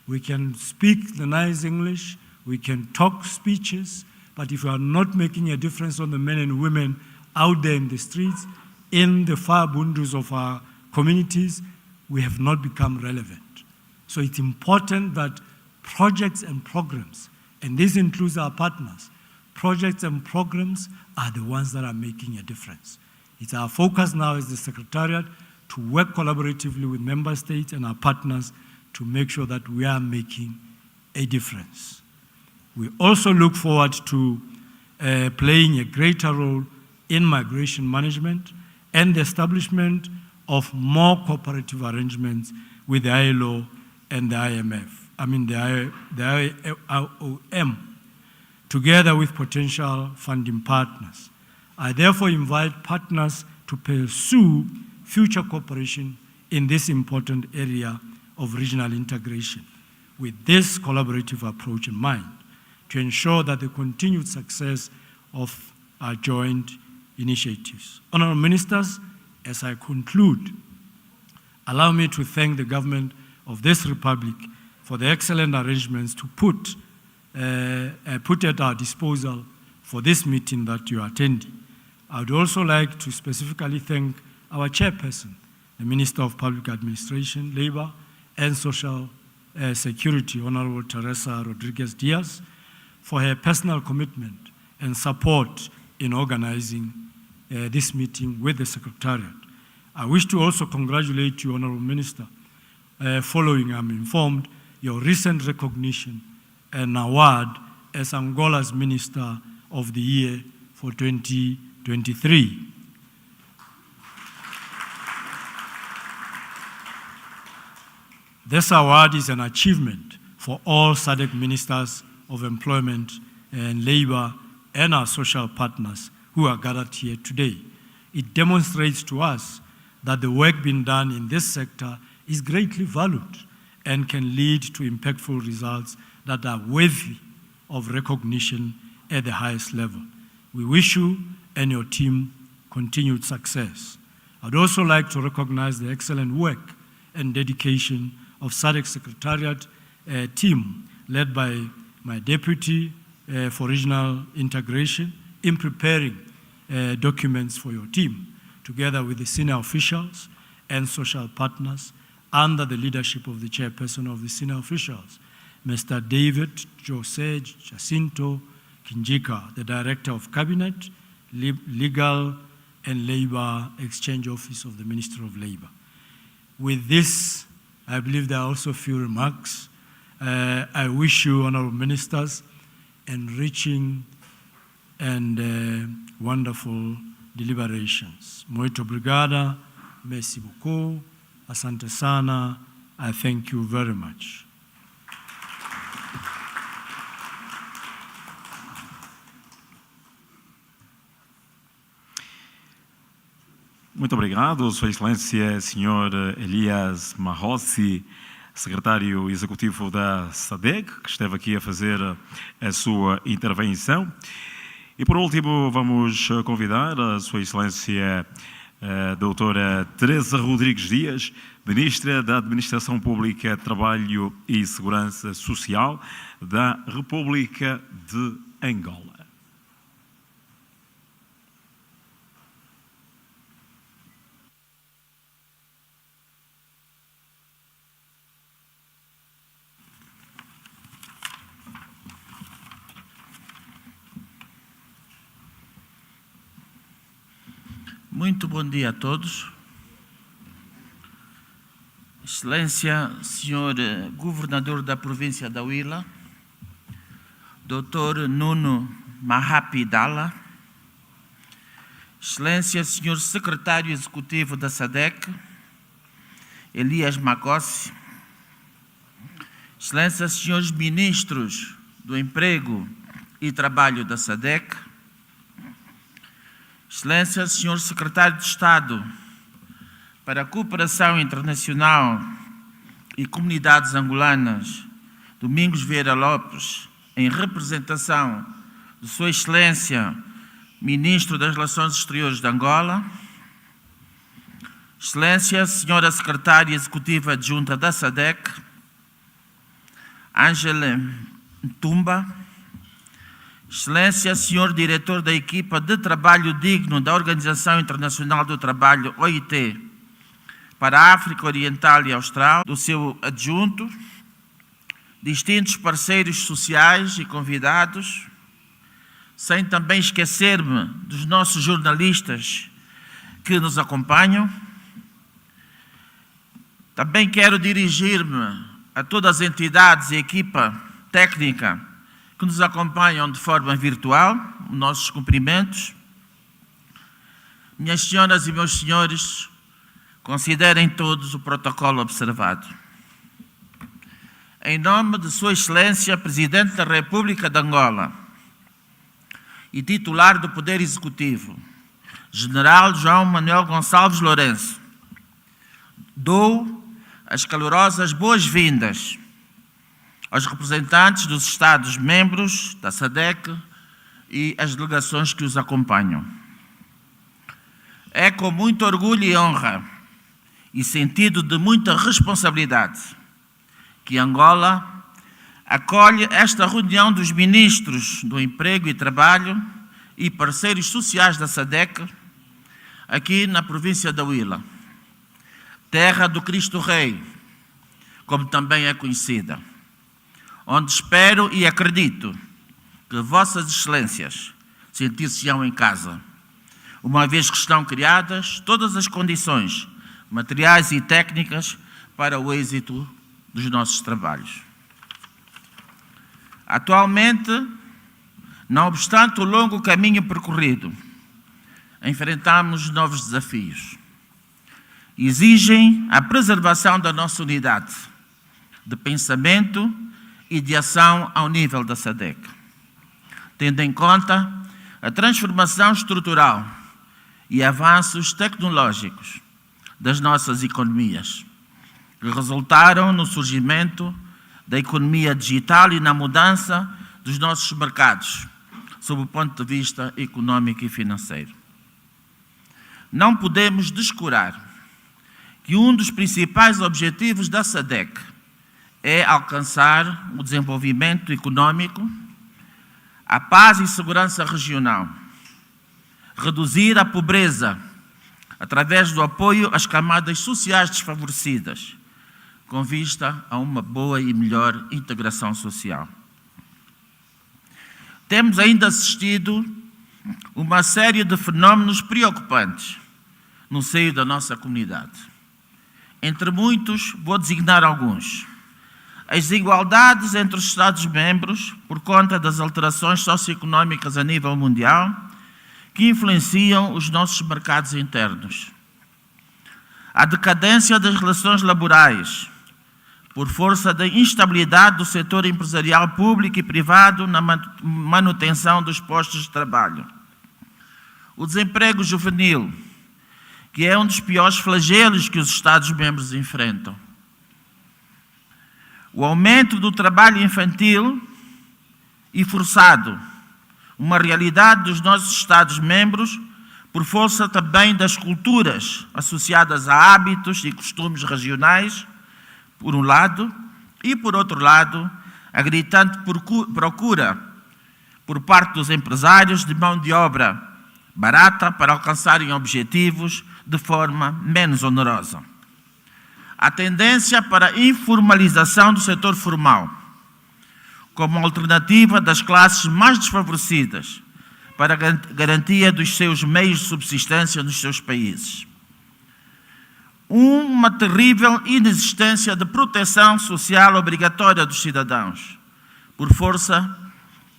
We can speak the nice English, we can talk speeches, but if we are not making a difference on the men and women out there in the streets, in the far boundaries of our communities, we have not become relevant. So it's important that projects and programs, and this includes our partners, projects and programs are the ones that are making a difference. It's our focus now as the Secretariat to work collaboratively with member states and our partners to make sure that we are making a difference. We also look forward to playing a greater role in migration management and the establishment of more cooperative arrangements with the ILO and the IMF, the IOM, together with potential funding partners. I therefore invite partners to pursue future cooperation in this important area of regional integration with this collaborative approach in mind to ensure that the continued success of our joint initiatives. Honourable Ministers, as I conclude, allow me to thank the government of this Republic for the excellent arrangements to put at our disposal for this meeting that you are attending. I would also like to specifically thank our chairperson, the Minister of Public Administration, Labour and Social Security, Honourable Teresa Rodriguez Diaz, for her personal commitment and support in organizing this meeting with the Secretariat. I wish to also congratulate you, Honourable Minister, following, I'm informed, your recent recognition and award as Angola's Minister of the Year for 2023. This award is an achievement for all Sadc Ministers of Employment and Labour and our social partners who are gathered here today. It demonstrates to us that the work being done in this sector is greatly valued and can lead to impactful results that are worthy of recognition at the highest level. We wish you and your team continued success. I'd also like to recognize the excellent work and dedication of Sadc Secretariat team led by my Deputy for Regional Integration in preparing documents for your team, together with the senior officials and social partners under the leadership of the chairperson of the senior officials, Mr. David Jose Jacinto Kinjika, the Director of Cabinet, Legal and Labor Exchange Office of the Ministry of Labor. With this, I believe there are also a few remarks. I wish you, Honourable Ministers, enriching and wonderful deliberations. Muito obrigada, merci beaucoup, asante sana, I thank you very much. Muito obrigado, Sua Excelência, Sr. Elias Mahossi. secretário executivo da Sadc, que esteve aqui a fazer a sua intervenção. E, por último, vamos convidar a Sua Excelência a doutora Teresa Rodrigues Dias, Ministra da Administração Pública, Trabalho e Segurança Social da República de Angola. Muito bom dia a todos. Excelência, Senhor Governador da Província da Huila, Dr. Nuno Mahapi Dalla, Excelência, Senhor Secretário Executivo da Sadc, Elias Magossi, Excelência, Senhores Ministros do Emprego e Trabalho da Sadc, Excelência, Senhor Secretário de Estado para a Cooperação Internacional e Comunidades Angolanas, Domingos Vieira Lopes, em representação de Sua Excelência, Ministro das Relações Exteriores de Angola, Excelência, Senhora Secretária Executiva Adjunta da Sadc, Ângela Ntumba, Excelência, Senhor Diretor da Equipa de Trabalho Digno da Organização Internacional do Trabalho, OIT, para a África Oriental e Austral, do seu adjunto, distintos parceiros sociais e convidados, sem também esquecer-me dos nossos jornalistas que nos acompanham. Também quero dirigir-me a todas as entidades e equipa técnica que nos acompanham de forma virtual, nossos cumprimentos. Minhas senhoras e meus senhores, considerem todos o protocolo observado. Em nome de Sua Excelência, Presidente da República de Angola e titular do Poder Executivo, General João Manuel Gonçalves Lourenço, dou as calorosas boas-vindas aos representantes dos Estados-membros da Sadc e as delegações que os acompanham. É com muito orgulho e honra e sentido de muita responsabilidade que Angola acolhe esta reunião dos Ministros do Emprego e Trabalho e Parceiros Sociais da Sadc, aqui na província da Huila, terra do Cristo Rei, como também é conhecida, onde espero e acredito que Vossas Excelências sentir-se-ão em casa, uma vez que estão criadas todas as condições materiais e técnicas para o êxito dos nossos trabalhos. Atualmente, não obstante o longo caminho percorrido, enfrentamos novos desafios. Exigem a preservação da nossa unidade de pensamento e de ação ao nível da Sadc, tendo em conta a transformação estrutural e avanços tecnológicos das nossas economias, que resultaram no surgimento da economia digital e na mudança dos nossos mercados, sob o ponto de vista econômico e financeiro. Não podemos descurar que um dos principais objetivos da Sadc é alcançar o desenvolvimento econômico, a paz e segurança regional, reduzir a pobreza através do apoio às camadas sociais desfavorecidas, com vista a uma boa e melhor integração social. Temos ainda assistido uma série de fenómenos preocupantes no seio da nossa comunidade. Entre muitos, vou designar alguns. As desigualdades entre os Estados-membros, por conta das alterações socioeconómicas a nível mundial, que influenciam os nossos mercados internos. A decadência das relações laborais, por força da instabilidade do setor empresarial público e privado na manutenção dos postos de trabalho. O desemprego juvenil, que é um dos piores flagelos que os Estados-membros enfrentam. o aumento do trabalho infantil e forçado, uma realidade dos nossos Estados-membros, por força também das culturas associadas a hábitos e costumes regionais, por um lado, e, por outro lado, a gritante procura por parte dos empresários de mão de obra barata para alcançarem objetivos de forma menos onerosa. A tendência para a informalização do setor formal, como alternativa das classes mais desfavorecidas para a garantia dos seus meios de subsistência nos seus países. Uma terrível inexistência de proteção social obrigatória dos cidadãos, por força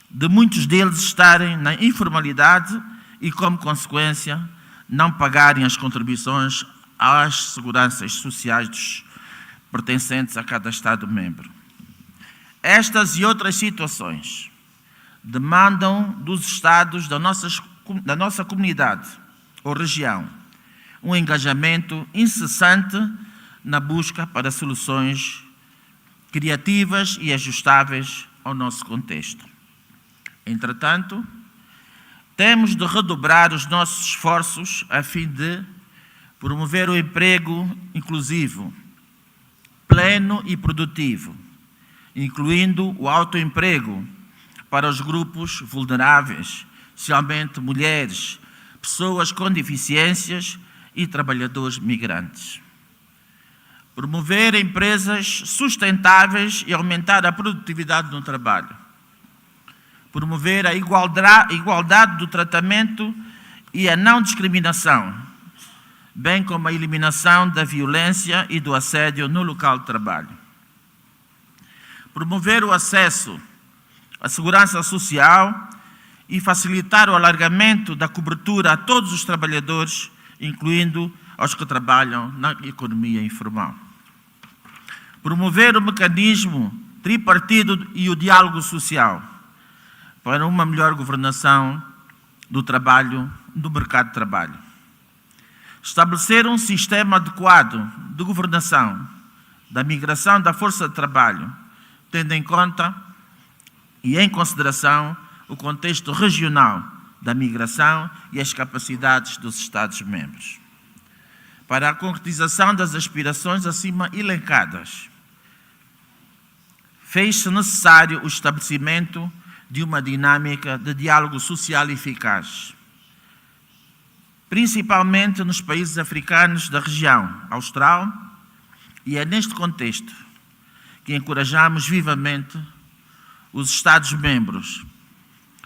de muitos deles estarem na informalidade e, como consequência, não pagarem as contribuições às seguranças sociais pertencentes a cada Estado-membro. Estas e outras situações demandam dos Estados da nossa comunidade ou região um engajamento incessante na busca para soluções criativas e ajustáveis ao nosso contexto. Entretanto, temos de redobrar os nossos esforços a fim de promover o emprego inclusivo, pleno e produtivo, incluindo o autoemprego para os grupos vulneráveis, especialmente mulheres, pessoas com deficiências e trabalhadores migrantes. Promover empresas sustentáveis e aumentar a produtividade no trabalho. Promover a igualdade do tratamento e a não discriminação, bem como a eliminação da violência e do assédio no local de trabalho. Promover o acesso à segurança social e facilitar o alargamento da cobertura a todos os trabalhadores, incluindo aos que trabalham na economia informal. Promover o mecanismo tripartido e o diálogo social para uma melhor governação do trabalho, do mercado de trabalho. Estabelecer um sistema adequado de governação da migração da força de trabalho, tendo em conta e em consideração o contexto regional da migração e as capacidades dos Estados-membros. Para a concretização das aspirações acima elencadas, fez-se necessário o estabelecimento de uma dinâmica de diálogo social eficaz, principalmente nos países africanos da região austral, e é neste contexto que encorajamos vivamente os Estados-membros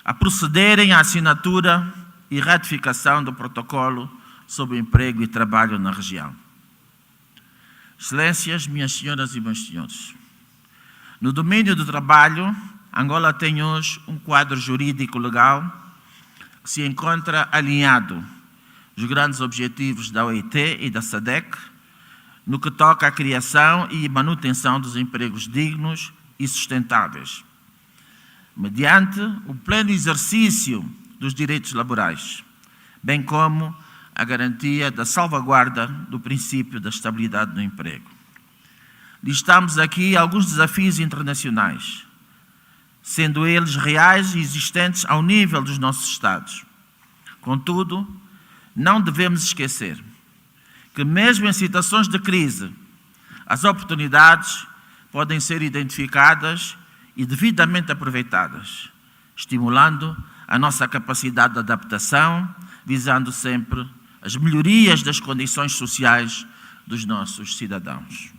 a procederem à assinatura e ratificação do protocolo sobre o emprego e trabalho na região. Excelências, minhas senhoras e meus senhores, no domínio do trabalho, Angola tem hoje um quadro jurídico legal que se encontra alinhado aos grandes objetivos da OIT e da Sadc, no que toca à criação e manutenção dos empregos dignos e sustentáveis, mediante o pleno exercício dos direitos laborais, bem como a garantia da salvaguarda do princípio da estabilidade no emprego. Listamos aqui alguns desafios internacionais, sendo eles reais e existentes ao nível dos nossos Estados. Contudo, não devemos esquecer que mesmo em situações de crise, as oportunidades podem ser identificadas e devidamente aproveitadas, estimulando a nossa capacidade de adaptação, visando sempre as melhorias das condições sociais dos nossos cidadãos.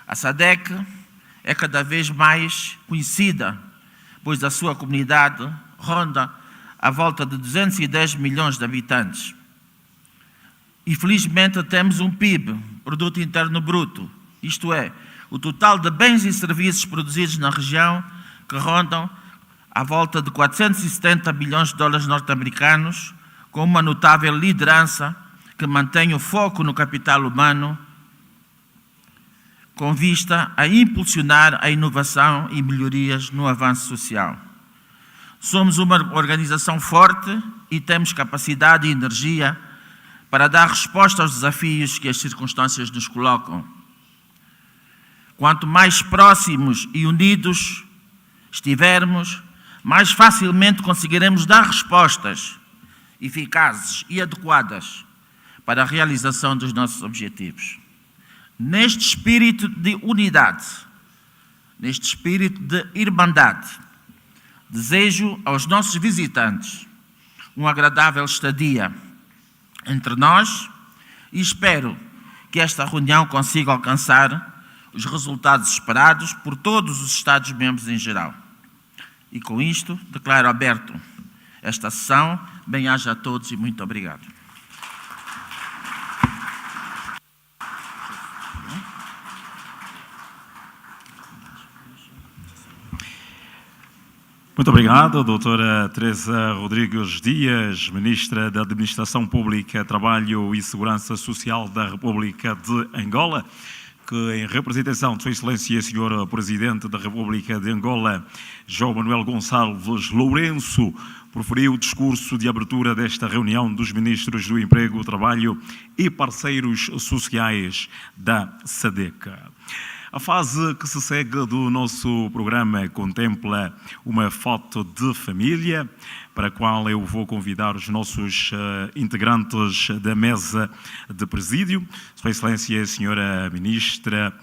A Sadc é cada vez mais conhecida, pois a sua comunidade ronda à volta de 210 milhões de habitantes. E felizmente temos um PIB, Produto Interno Bruto, isto é, o total de bens e serviços produzidos na região, que rondam à volta de 470 bilhões de dólares norte-americanos, com uma notável liderança que mantém o foco no capital humano, com vista a impulsionar a inovação e melhorias no avanço social. Somos uma organização forte e temos capacidade e energia para dar resposta aos desafios que as circunstâncias nos colocam. Quanto mais próximos e unidos estivermos, mais facilmente conseguiremos dar respostas eficazes e adequadas para a realização dos nossos objetivos. Neste espírito de unidade, neste espírito de irmandade, desejo aos nossos visitantes uma agradável estadia entre nós e espero que esta reunião consiga alcançar os resultados esperados por todos os Estados-membros em geral. E com isto, declaro aberto esta sessão. Bem-aja a todos e muito obrigado. Muito obrigado, doutora Teresa Rodrigues Dias, Ministra da Administração Pública, Trabalho e Segurança Social da República de Angola, que em representação de Sua Excelência, Senhor Presidente da República de Angola, João Manuel Gonçalves Lourenço, proferiu o discurso de abertura desta reunião dos Ministros do Emprego, Trabalho e Parceiros Sociais da Sadc. A fase que se segue do nosso programa contempla uma foto de família, para a qual eu vou convidar os nossos integrantes da mesa de presídio, Sua Excelência, Senhora Ministra,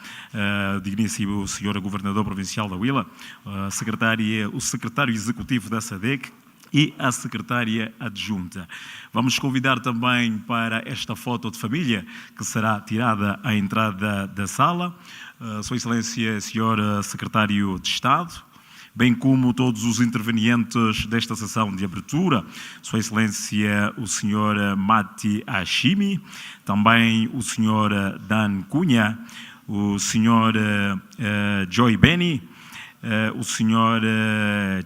digníssimo Senhor Governador Provincial da Huila, o Secretário Executivo da Sadc e a Secretária Adjunta. Vamos convidar também para esta foto de família, que será tirada à entrada da sala, Sua Excelência, Senhor Secretário de Estado, bem como todos os intervenientes desta sessão de abertura, Sua Excelência, o Senhor Mati Hashimi, também o Senhor Dan Cunha, o Senhor Joy Beni, o Senhor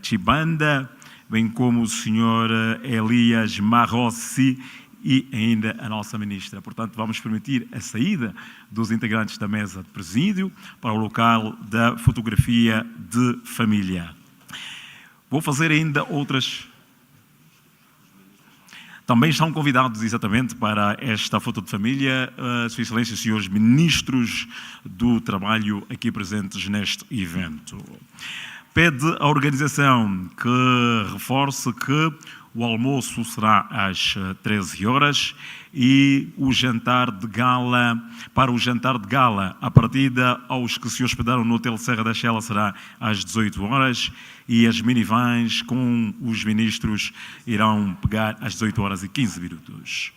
Chibanda, bem como o Senhor Elias Marrossi e ainda a nossa Ministra. Portanto, vamos permitir a saída dos integrantes da mesa de presídio para o local da fotografia de família. Vou fazer ainda outras... Também estão convidados exatamente para esta foto de família, Sua Excelência e Senhores Ministros do Trabalho aqui presentes neste evento. Pede a organização que reforce que o almoço será às 13 horas e o jantar de gala, para o jantar de gala, a partida aos que se hospedaram no Hotel Serra da Chela será às 18 horas e as minivans com os ministros irão pegar às 18 horas e 15 minutos.